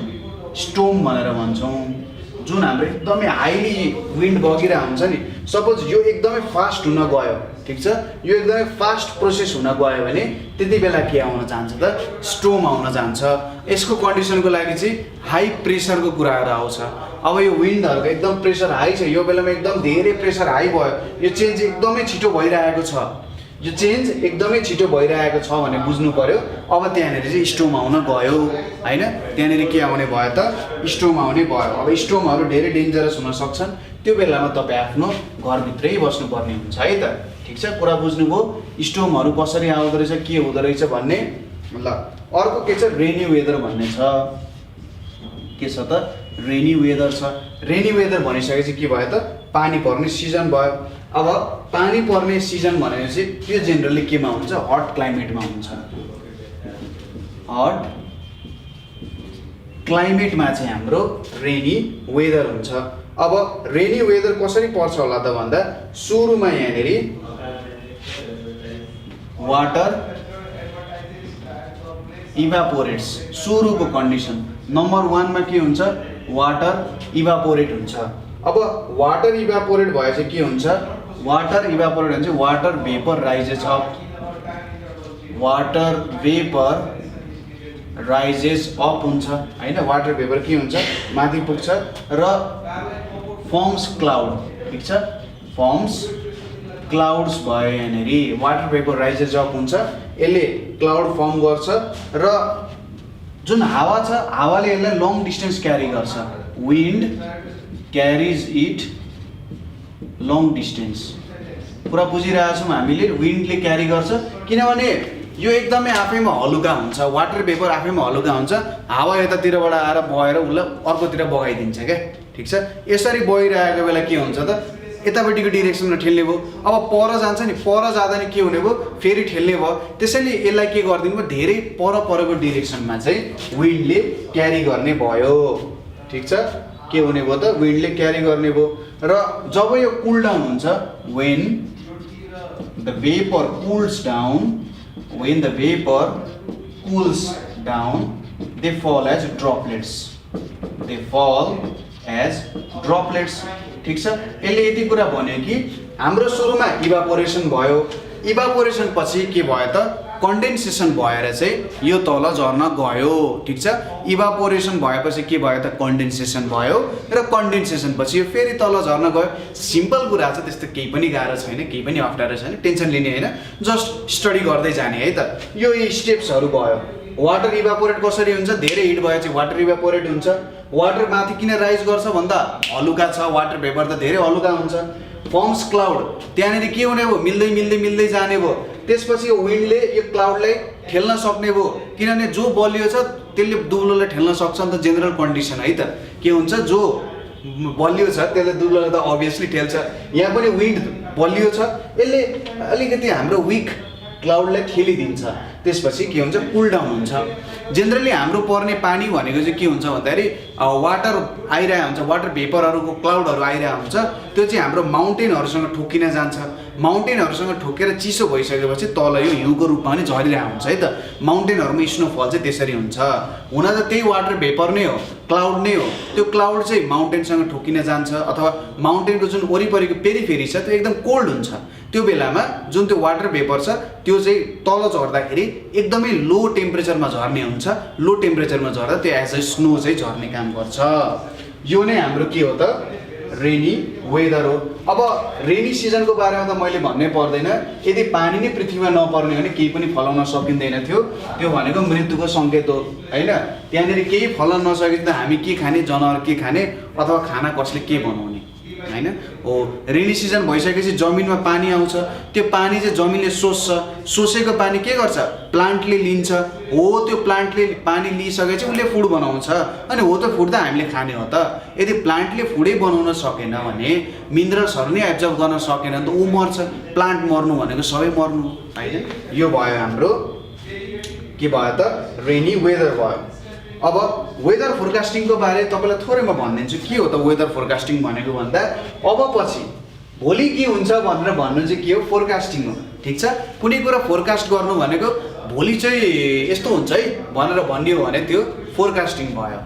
A: स्टोम भनेर भन्छौँ। जुन हाम्रो एकदमै हाइली विन्ड बगिरहेको हुन्छ नि, सपोज यो एकदमै फास्ट हुन गयो, ठिक छ, यो एकदमै फास्ट प्रोसेस हुन गयो भने त्यति बेला के आउन जान्छ त, स्टोम आउन जान्छ। यसको कन्डिसनको लागि चाहिँ हाई प्रेसरको कुराहरू आउँछ। अब यो विन्डहरूको एकदम प्रेसर हाई छ, यो बेलामा एकदम धेरै प्रेसर हाई भयो, यो चेन्ज एकदमै छिटो भइरहेको छ, यो चेन्ज एकदमै छिटो भइरहेको छ भने बुझ्नु पर्यो अब त्यहाँनिर चाहिँ स्टोम आउन गयो हैन। त्यहाँनिर के आउने भयो त, स्टोम आउने भयो। अब स्टोमहरू धेरै डेन्जरस हुन सक्छन्, त्यो बेलामा तपाईँ आफ्नो घरभित्रै बस्नुपर्ने हुन्छ है त। ठिक छ, कुरा बुझ्नुभयो, स्टोमहरू कसरी आउँदो रहेछ, के हुँदो रहेछ भन्ने। ल अर्को के छ, रेनी वेदर भन्ने छ। के छ त, रेनी वेदर छ। रेनी वेदर भनिसकेपछि के भयो त, पानी पर्ने सिजन भयो। अब पानी पर्ने सिजन भनेपछि त्यो जेनरली केमा हुन्छ, हट क्लाइमेटमा हुन्छ। हट क्लाइमेटमा चाहिँ हाम्रो रेनी वेदर हुन्छ। अब रेनी वेदर कसरी पर्छ होला त भन्दा, सुरुमा यहाँनिर वाटर इभापोरेट्स, सुरुको कन्डिसन नम्बर 1 मा के हुन्छ, वाटर इभापोरेट हुन्छ। अब वाटर इभापोरेट भएपछि के हुन्छ, वाटर इभापोरेट हुन्छ, water vapour rises up, water vapour rises up हुन्छ हैन। वाटर भेपर के हुन्छ, माथि पुग्छ र फर्म्स क्लाउड। ठीक छ, फर्म्स क्लाउड्स भयो यहाँनिर, वाटर भेपर राइजेस अप हुन्छ, यसले क्लाउड फर्म गर्छ र जुन हावा छ, हावाले यसलाई लङ डिस्टेन्स क्यारी गर्छ। Wind क्यारिज it long distance. पुरा बुझिरहेको छौँ हामीले, विन्डले क्यारी गर्छ किनभने यो एकदमै आफैमा हलुका हुन्छ, वाटर भेपर आफैमा हलुका हुन्छ, हावा यतातिरबाट आएर बहेर उसलाई अर्कोतिर बगाइदिन्छ क्या। ठिक छ, यसरी बगिरहेको बेला के हुन्छ त, यतापट्टिको डिरेक्सनमा ठेल्ने भयो। अब पर जान्छ नि, पर जाँदा नि के हुने भयो, फेरि ठेल्ने भयो। त्यसैले यसलाई के गरिदिनु भयो, धेरै परको डिरेक्सनमा चाहिँ विन्डले क्यारी गर्ने भयो। ठिक छ, के हुने भयो त, विन्डले क्यारी गर्ने भयो। र जब यो कुल डाउन हुन्छ, when
B: the vapor cools down, when the vapor cools down, they fall as droplets. They fall as droplets. ठिक छ, यसले यति कुरा भन्यो कि हाम्रो सुरुमा इभापोरेसन भयो, इभापोरेसन पछि के भयो त कन्डेन्सेसन भएर चाहिँ यो तल झर्न गयो। ठिक छ, इभापोरेसन भएपछि के भयो त कन्डेन्सेसन भयो र कन्डेन्सेसन पछि यो फेरि तल झर्न गयो। सिम्पल कुरा छ, त्यस्तो केही पनि गाह्रो छैन, केही पनि अप्ठ्यारो छैन, टेन्सन लिने होइन, जस्ट स्टडी गर्दै जाने है त। यो स्टेप्सहरू भयो। वाटर इभापोरेट कसरी हुन्छ, धेरै हिट भएपछि वाटर इभापोरेट हुन्छ। वाटर माथि किन राइज गर्छ भन्दा हलुका छ, वाटर भेपर त धेरै हलुका हुन्छ। फर्म्स क्लाउड, त्यहाँनिर के हुने भयो, मिल्दै मिल्दै मिल्दै जाने भयो। त्यसपछि यो विन्डले यो क्लाउडलाई ठेल्न सक्ने भयो, किनभने जो बलियो छ त्यसले दुब्लोलाई ठेल्न सक्छ नि त, जेनरल कन्डिसन है त। के हुन्छ, जो बलियो छ त्यसले दुब्लोलाई त अभियसली ठेल्छ। यहाँ पनि विन्ड बलियो छ, यसले अलिकति हाम्रो विक क्लाउडलाई ठेलिदिन्छ। त्यसपछि के हुन्छ, कुल डाउन हुन्छ। जेनरली हाम्रो पर्ने पानी भनेको चाहिँ के हुन्छ भन्दाखेरि वाटर आइरहेको हुन्छ, वाटर भेपरहरूको क्लाउडहरू आइरहेको हुन्छ, त्यो चाहिँ हाम्रो माउन्टेनहरूसँग ठोकिन जान्छ। माउन्टेनहरूसँग ठोकेर चिसो भइसकेपछि तल यो हिउँको रूपमा पनि झरिरहेको हुन्छ है त। माउन्टेनहरूमा स्नोफल चाहिँ त्यसरी हुन्छ। हुन त त्यही वाटर भेपर नै हो, क्लाउड नै हो। त्यो क्लाउड चाहिँ माउन्टेनसँग ठोकिन जान्छ, अथवा माउन्टेनको जुन वरिपरिको पेरिफेरी छ त्यो एकदम कोल्ड हुन्छ। त्यो बेलामा जुन त्यो वाटर भेपर छ त्यो चाहिँ तल झर्दाखेरि एकदमै लो टेम्परेचरमा झर्ने हुन्छ। लो टेम्परेचरमा झर्दा त्यो एज अ स्नो चाहिँ झर्ने काम गर्छ। यो नै हाम्रो के हो त, रेनी वेदर हो। अब रेनी सिजनको बारेमा त मैले भन्नै पर्दैन, यदि पानी नै पृथ्वीमा नपर्ने भने केही पनि फलाउन सकिँदैन थियो। त्यो भनेको मृत्युको सङ्केत हो होइन। त्यहाँनिर केही फलाउन नसके त हामी के खाने, जनावर के खाने, अथवा खाना कसले के बनाउने होइन हो। रेनी सिजन भइसकेपछि जमिनमा पानी आउँछ, त्यो पानी चाहिँ जमिनले सोच्छ, सोचेको पानी के गर्छ, प्लान्टले लिन्छ। हो, त्यो प्लान्टले पानी लिइसकेपछि उसले फुड बनाउँछ, अनि हो त फुड त हामीले खाने हो त। यदि प्लान्टले फुडै बनाउन सकेन भने, मिनरल्सहरू नै एब्जर्भ गर्न सकेन भने त ऊ मर्छ। प्लान्ट मर्नु भनेको सबै मर्नु होइन। यो भयो हाम्रो के भयो त, रेनी वेदर भयो। अब वेदर फोरकास्टिङको बारे तपाईँलाई थोरै म भनिदिन्छु। के हो त वेदर फोरकास्टिङ भनेको भन्दा, अब पछि भोलि के हुन्छ भनेर भन्नु चाहिँ के हो, फोरकास्टिङ हो। ठिक छ, कुनै कुरा फोरकास्ट गर्नु भनेको भोलि चाहिँ यस्तो हुन्छ है भनेर भनियो भने त्यो फोरकास्टिङ भयो।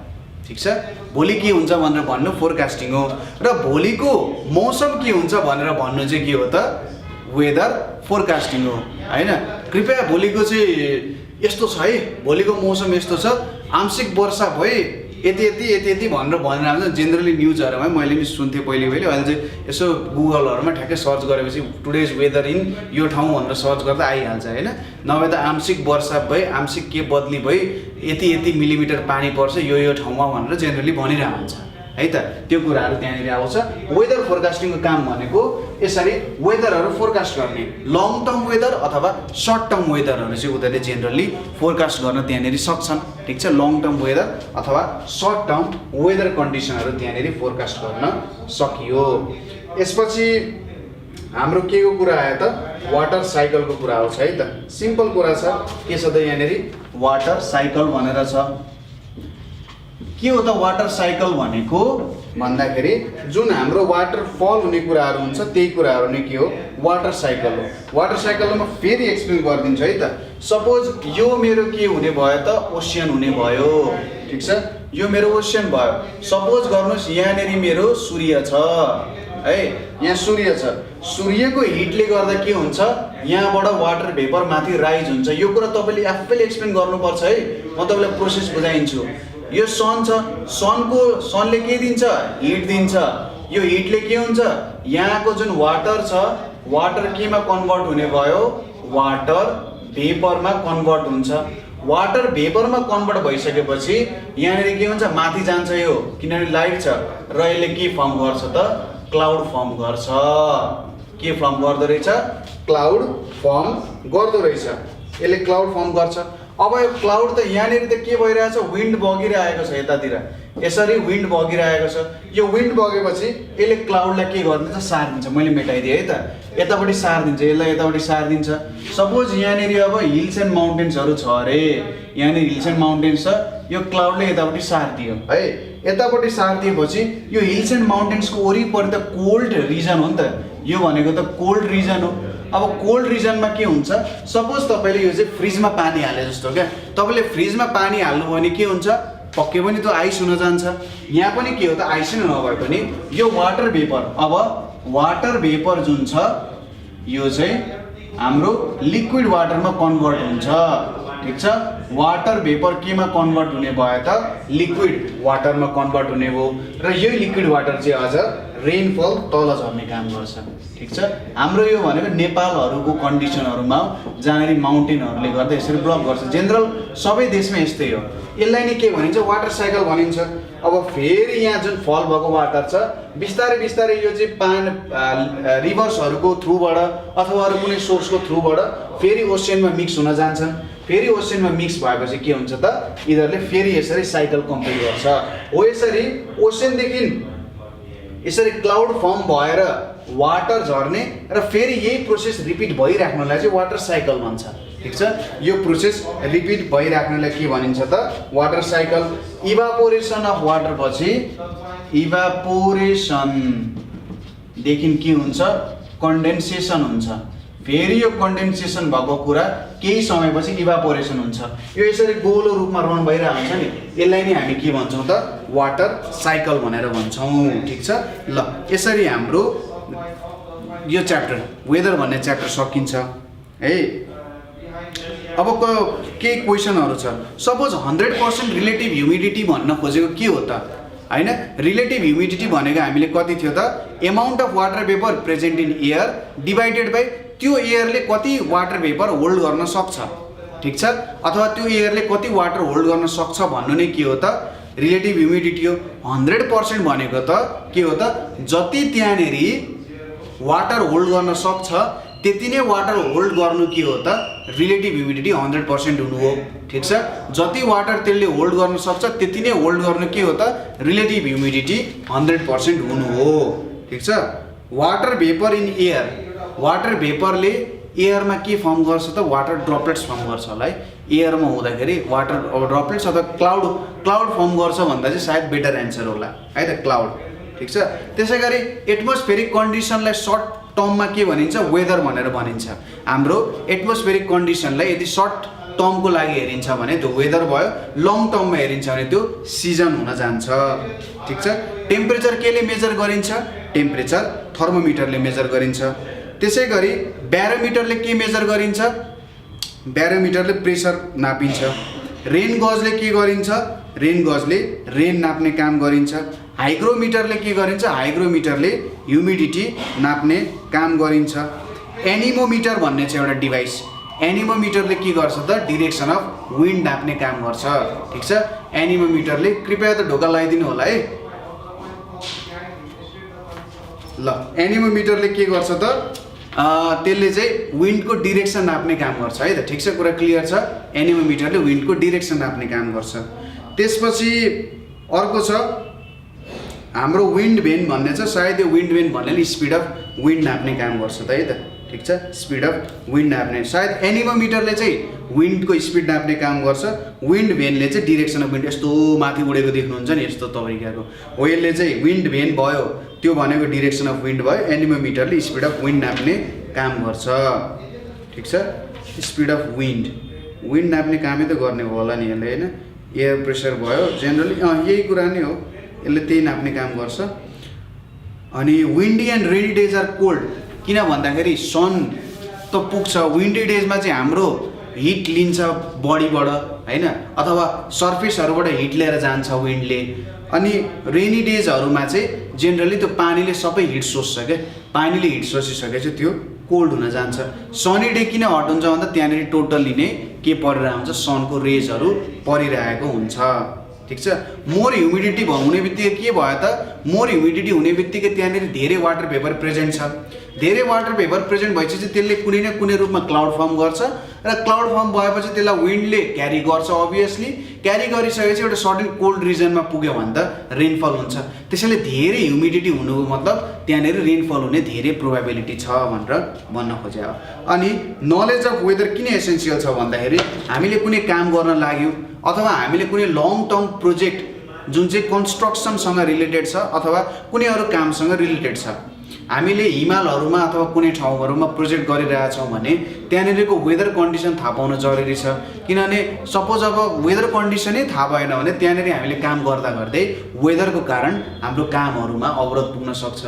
B: ठिक छ, भोलि के हुन्छ भनेर भन्नु फोरकास्टिङ हो। र भोलिको मौसम के हुन्छ भनेर भन्नु चाहिँ के हो त, वेदर फोरकास्टिङ हो होइन। कृपया भोलिको चाहिँ यस्तो छ है, भोलिको मौसम यस्तो छ, आंशिक वर्षा भए यति यति यति यति भनेर भनिरहेको छ। जेनरली न्युजहरूमा मैले पनि सुन्थेँ पहिले अहिले चाहिँ यसो गुगलहरूमा ठ्याक्कै सर्च गरेपछि टुडेज वेदर इन यो ठाउँ भनेर सर्च गर्दा आइहाल्छ होइन। नभए त आंशिक वर्षा भए, आंशिक के बदली भए, यति यति मिलिमिटर पानी पर्छ यो ठाउँमा भनेर जेनरली भनिरहेको हुन्छ है त। त्यो कुराहरू त्यहाँनिर आउँछ। वेदर फोरकास्टिङको काम भनेको यसरी वेदरहरू फोरकास्ट गर्ने, लङ टर्म वेदर अथवा सर्ट टर्म वेदरहरू चाहिँ उनीहरूले जेनरली फोरकास्ट गर्न त्यहाँनिर सक्छन्। ठिक छ, लङ टर्म वेदर अथवा सर्ट टर्म वेदर कन्डिसनहरू त्यहाँनिर फोरकास्ट गर्न सकियो। यसपछि हाम्रो के को कुरा आयो त, वाटर साइकलको कुरा आउँछ है त। सिम्पल कुरा छ, के छ त यहाँनिर, वाटर साइकल भनेर छ। के हो त वाटर साइकल भनेको भन्दाखेरि जुन हाम्रो वाटर फल हुने कुराहरू हुन्छ त्यही कुराहरू नै के हो, वाटर साइकल हो। वाटर साइकलमा फेरि एक्सप्लेन गरिदिन्छु है त। सपोज यो मेरो के हुने भयो त, ओसियन हुने भयो। ठिक छ, यो मेरो ओसियन भयो। सपोज गर्नुहोस् यहाँनिर मेरो सूर्य छ है, यहाँ सूर्य छ। सूर्यको हिटले गर्दा के हुन्छ, यहाँबाट वाटर भेपर माथि राइज हुन्छ। यो कुरा तपाईँले आफैले एक्सप्लेन गर्नुपर्छ है, म तपाईँलाई प्रोसेस बुझाइदिन्छु। यो सन छ, सनले के दिन्छ, हिट दिन्छ। यो हिटले के हुन्छ, यहाँको जुन वाटर छ, वाटर केमा कन्भर्ट हुने भयो, वाटर भेपरमा कन्भर्ट हुन्छ। वाटर भेपरमा कन्भर्ट भइसकेपछि यहाँनिर के हुन्छ, माथि जान्छ यो, किनभने लाइट छ र यसले के फर्म गर्छ त, क्लाउड फर्म गर्छ। के फर्म गर्दो रहेछ, क्लाउड फर्म गर्दो रहेछ। यसले क्लाउड फर्म गर्छ। अब यो क्लाउड त यहाँनिर त के भइरहेछ, विन्ड बगिरहेको छ यतातिर, यसरी विन्ड बगिरहेको छ। यो विन्ड बगेपछि यसले क्लाउडलाई के गरिदिन्छ, सारिदिन्छ। मैले मेटाइदिएँ है त, यतापट्टि सारिदिन्छ, यसलाई यतापट्टि सारिदिन्छ। सपोज यहाँनिर अब हिल्स एन्ड माउन्टेन्सहरू छ अरे, यहाँनिर हिल्स एन्ड माउन्टेन्स छ, यो क्लाउडले यतापट्टि सारिदियो है। यतापट्टि सारिदिएपछि यो हिल्स एन्ड माउन्टेन्सको वरिपरि त कोल्ड रिजन हो नि त, यो भनेको त कोल्ड रिजन हो।
A: अब कोल्ड रिजनमा के हुन्छ, सपोज तपाईले यो चाहिँ फ्रिजमा पानी हाले जस्तो क्या, तपाईले फ्रिजमा पानी हाल्नु भने के हुन्छ, पक्कै पनि त्यो आइस हुन जान्छ। यहाँ पनि के हो त, आइस नै नभए पनि यो वाटर भेपर, अब वाटर भेपर जुन छ यो चाहिँ हाम्रो लिक्विड वाटरमा कन्भर्ट हुन्छ, ठीक छ। वाटर भेपर केमा कन्भर्ट हुने भयो त, लिक्विड वाटरमा कन्भर्ट हुने भयो र यही लिक्विड वाटर चाहिँ अझ रेनफल तल झर्ने काम गर्छ, ठीक छ। हाम्रो यो भनेको नेपालहरूको कन्डिसनहरूमा जहाँनेरि माउन्टेनहरूले गर्दा यसरी ब्लक गर्छ, जेनरल सबै देशमा यस्तै हो। यसलाई नै के भनिन्छ, वाटर साइकल भनिन्छ। अब फेरि यहाँ जुन फल भएको वाटर छ बिस्तारै बिस्तारै यो चाहिँ रिभर्सहरूको थ्रुबाट अथवा अरू कुनै सोर्सको थ्रुबाट फेरि ओसियनमा मिक्स हुन जान्छन्। फेरि ओसियनमा मिक्स भएपछि के हुन्छ त, यिनीहरूले फेरि यसरी साइकल कम्प्लिट गर्छ। हो यसरी ओसियनदेखि यसरी क्लाउड फर्म भएर वाटर झर्ने र फेरि यही प्रोसेस रिपिट भइराख्नलाई चाहिँ वाटर साइकल भन्छ, ठीक छ। यो प्रोसेस रिपिट भइराख्नलाई के भनिन्छ त, water cycle. Evaporation of water पछि इभापोरेसनदेखि के हुन्छ, कन्डेन्सेसन हुन्छ। फेरि यो कन्डेन्सेसन भएको कुरा केही समयपछि इभापोरेसन हुन्छ। यो यसरी गोलो रूपमा रन भइरहेको हुन्छ नि, यसलाई नै हामी के भन्छौँ त, वाटर साइकल भनेर भन्छौँ, ठीक छ। ल यसरी हाम्रो यो च्याप्टर वेदर भन्ने च्याप्टर सकिन्छ है। अब केही क्वेसनहरू छ, सपोज 100% रिलेटिभ ह्युमिडिटी भन्न खोजेको के हो त हैन। रिलेटिभ ह्युमिडिटी भनेको हामीले कति थियो त, amount of water vapour present in air divided by त्यो एयरले कति वाटर भेपर होल्ड गर्न सक्छ, ठीक छ, अथवा त्यो एयरले कति वाटर होल्ड गर्न सक्छ भन्नु नै के हो त, रिलेटिभ ह्युमिडिटी हो। 100% भनेको त के हो त, जति त्यहाँनेरि वाटर होल्ड गर्न सक्छ त्यति नै वाटर होल्ड गर्नु के हो त, रिलेटिभ ह्युमिडिटी 100% हुनु हो, ठीक छ। जति वाटर त्यसले होल्ड गर्न सक्छ त्यति नै होल्ड गर्नु के हो त, रिलेटिभ ह्युमिडिटी 100% हुनु हो, ठीक छ। Water vapour in air, water भेपरले एयरमा के फर्म गर्छ त, वाटर ड्रपलेट्स फर्म गर्छ होला है। एयरमा हुँदाखेरि वाटर ड्रपलेट्स अथवा क्लाउड फर्म गर्छ भन्दा चाहिँ सायद बेटर एन्सर होला है त, क्लाउड, ठीक छ। त्यसै गरी एटमोस्फेरिक कन्डिसनलाई सर्ट टर्ममा के भनिन्छ, वेदर भनेर भनिन्छ। हाम्रो एटमोस्फेरिक कन्डिसनलाई यदि सर्ट टर्मको लागि हेरिन्छ भने त्यो वेदर भयो, लङ टर्ममा हेरिन्छ भने त्यो सिजन हुन जान्छ, ठीक छ। टेम्परेचर केले मेजर गरिन्छ, टेम्परेचर थर्मोमिटरले मेजर गरिन्छ। त्यसै गरी ब्यारोमिटरले के मेजर गरिन्छ, ब्यारोमिटरले प्रेसर नापिन्छ। रेन गजले के गरिन्छ, रेन गजले रेन नाप्ने काम गरिन्छ। हाइग्रोमिटरले के गरिन्छ, हाइग्रोमिटरले ह्युमिडिटी नाप्ने काम गरिन्छ। एनिमोमिटर भन्ने चाहिँ एउटा डिभाइस, एनिमोमिटरले के गर्छ त, डिरेक्सन अफ विन्ड नाप्ने काम गर्छ, ठीक छ। एनिमोमिटरले कृपया त ढोका लगाइदिनु होला है। ल एनिमोमिटरले के गर्छ त, त्यसले चाहिँ विन्डको डिरेक्सन नाप्ने काम गर्छ है त, ठिक छ, कुरा क्लियर छ। एनिमोमिटरले विन्डको डिरेक्सन नाप्ने काम गर्छ। त्यसपछि अर्को छ हाम्रो विन्ड भेन भन्ने छ, सायद यो विन्ड भेन भन्नेले स्पिड अफ विन्ड नाप्ने काम गर्छ त है त, ठिक छ, स्पिड अफ विन्ड नाप्ने। सायद एनिमोमिटरले चाहिँ विन्डको स्पिड नाप्ने काम गर्छ, विन्ड भेनले चाहिँ डिरेक्सन अफ विन्ड यस्तो माथि उडेको देख्नुहुन्छ नि यस्तो तरिकाको हो, यसले चाहिँ विन्ड भेन भयो, त्यो भनेको डिरेक्सन अफ विन्ड भयो। एनिमोमिटरले स्पिड अफ विन्ड नाप्ने काम गर्छ, ठिक छ। स्पिड अफ विन्ड नाप्ने कामै त गर्ने हो होला नि यसले होइन। एयर प्रेसर भयो, जेनरली यही कुरा नै हो, यसले त्यही नाप्ने काम गर्छ। अनि windy and rainy days are cold, किन भन्दाखेरि सन त पुग्छ, विन्डी डेजमा चाहिँ हाम्रो हिट लिन्छ बडीबाट होइन, अथवा सर्फेसहरूबाट हिट लिएर जान्छ विन्डले। अनि रेनी डेजहरूमा चाहिँ जेनरली त्यो पानीले सबै हिट सोच्छ क्या, पानीले हिट सोचिसकेपछि त्यो कोल्ड हुन जान्छ। सनी डे किन हट हुन्छ भन्दा त्यहाँनिर टोटल्ली नै के परिरहेको हुन्छ, सनको रेजहरू परिरहेको हुन्छ, ठिक छ। मोर ह्युमिडिटी हुने बित्तिकै के भयो त, मोर ह्युमिडिटी हुने बित्तिकै त्यहाँनिर धेरै वाटर भेपर प्रेजेन्ट छ। धेरै वाटर भेपर प्रेजेन्ट भएपछि चाहिँ त्यसले कुनै न कुनै रूपमा क्लाउड फर्म गर्छ र क्लाउड फर्म भएपछि त्यसलाई विन्डले क्यारी गर्छ, अभियसली क्यारी गरिसकेपछि एउटा सर्टेन कोल्ड रिजनमा पुग्यो भने त रेनफल हुन्छ। त्यसैले धेरै ह्युमिडिटी हुनुको मतलब त्यहाँनिर रेनफल हुने धेरै प्रोबेबिलिटी छ भनेर भन्न खोजे हो। अनि नलेज अफ वेदर किन एसेन्सियल छ भन्दाखेरि हामीले कुनै काम गर्न लाग्यो अथवा हामीले कुनै लङ टर्म प्रोजेक्ट जुन चाहिँ कन्स्ट्रक्सनसँग रिलेटेड छ अथवा कुनै अरू कामसँग रिलेटेड छ, हामीले हिमालहरूमा अथवा कुनै ठाउँहरूमा प्रोजेक्ट गरिरहेछौँ भने त्यहाँनिरको वेदर कन्डिसन थाहा पाउन जरुरी छ। किनभने सपोज अब वेदर कन्डिसनै थाहा भएन भने त्यहाँनिर हामीले काम गर्दा गर्दै वेदरको कारण हाम्रो कामहरूमा अवरोध पुग्न सक्छ।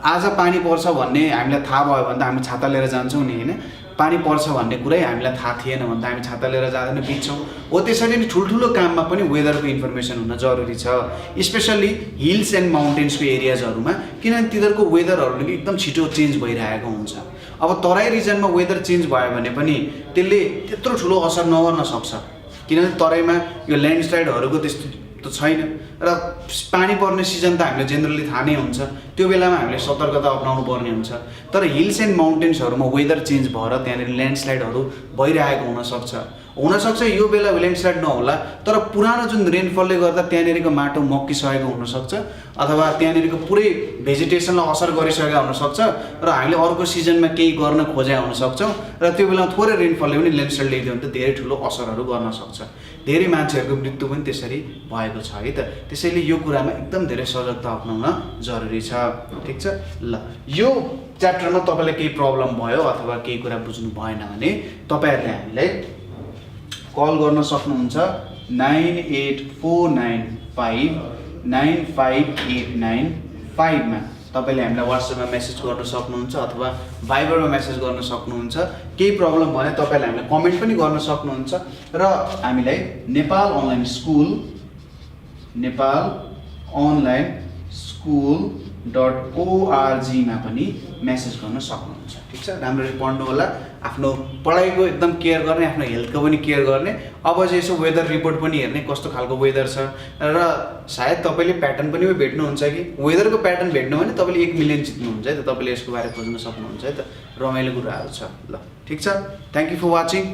A: आज पानी पर्छ भन्ने हामीलाई थाहा भयो भने त हामी छाता लिएर जान्छौँ नि होइन, पानी पर्छ भन्ने कुरै हामीलाई थाहा थिएन भने त हामी छाता लिएर जाँदैन बित्छौँ। हो त्यसरी नै ठुल्ठुलो काममा पनि वेदरको इन्फर्मेसन हुन जरुरी छ, स्पेसल्ली हिल्स एन्ड माउन्टेन्सको एरियाजहरूमा, किनभने तिनीहरूको वेदरहरू एकदम छिटो चेन्ज भइरहेको हुन्छ। अब तराई रिजनमा वेदर चेन्ज भयो भने पनि त्यसले त्यत्रो ठुलो असर नगर्न सक्छ, किनभने तराईमा यो ल्यान्डस्लाइडहरूको त्यस्तो त छैन र पानी पर्ने सिजन त हामीलाई जेनरली थाहा नै हुन्छ, त्यो बेलामा हामीले सतर्कता अपनाउनु पर्ने हुन्छ। तर हिल्स एन्ड माउन्टेन्सहरूमा वेदर चेन्ज भएर त्यहाँनिर ल्यान्डस्लाइडहरू भइरहेको हुनसक्छ। यो बेला ल्यान्डस्लाइड नहोला, तर पुरानो जुन रेनफलले गर्दा त्यहाँनिरको माटो मक्किसकेको हुनसक्छ अथवा त्यहाँनिरको पुरै भेजिटेसनलाई असर गरिसकेको हुनसक्छ र हामीले अर्को सिजनमा केही गर्न खोजेका हुनसक्छौँ र त्यो बेलामा थोरै रेनफलले पनि ल्यान्डस्लाइड ल्याइदियो भने त धेरै ठुलो असरहरू गर्न सक्छ। धेरै मान्छेहरूको मृत्यु पनि त्यसरी भएको छ है त। त्यसैले यो कुरामा एकदम धेरै सजगता अपनाउन जरुरी छ। ठिक छ ल, यो च्याप्टरमा तपाईँलाई केही प्रब्लम भयो अथवा केही कुरा बुझ्नु भएन भने तपाईँहरूले हामीलाई कल गर्न सक्नुहुन्छ 9849595895 मा। तपाईँले हामीलाई व्हाट्सएपमा मेसेज गर्न सक्नुहुन्छ अथवा भाइबरमा मेसेज गर्न सक्नुहुन्छ। केही प्रब्लम भने तपाईँले हामीलाई कमेन्ट पनि गर्न सक्नुहुन्छ र हामीलाई नेपाल अनलाइन स्कुल.org मा पनि मेसेज गर्न सक्नुहुन्छ। ठिक छ, राम्ररी पढ्नु होला, आफ्नो पढाइको एकदम केयर गर्ने, आफ्नो हेल्थको पनि केयर गर्ने। अब चाहिँ यसो वेदर रिपोर्ट पनि हेर्ने कस्तो खालको वेदर छ र सायद तपाईँले प्याटर्न पनि भेट्नुहुन्छ कि वेदरको प्याटर्न भेट्नु भने तपाईँले 1 मिलियन जित्नुहुन्छ है त। तपाईँले यसको बारे खोज्न सक्नुहुन्छ है त, रमाइलो कुराहरू छ। ल ठिक छ, थ्याङ्क यू फर वाचिङ।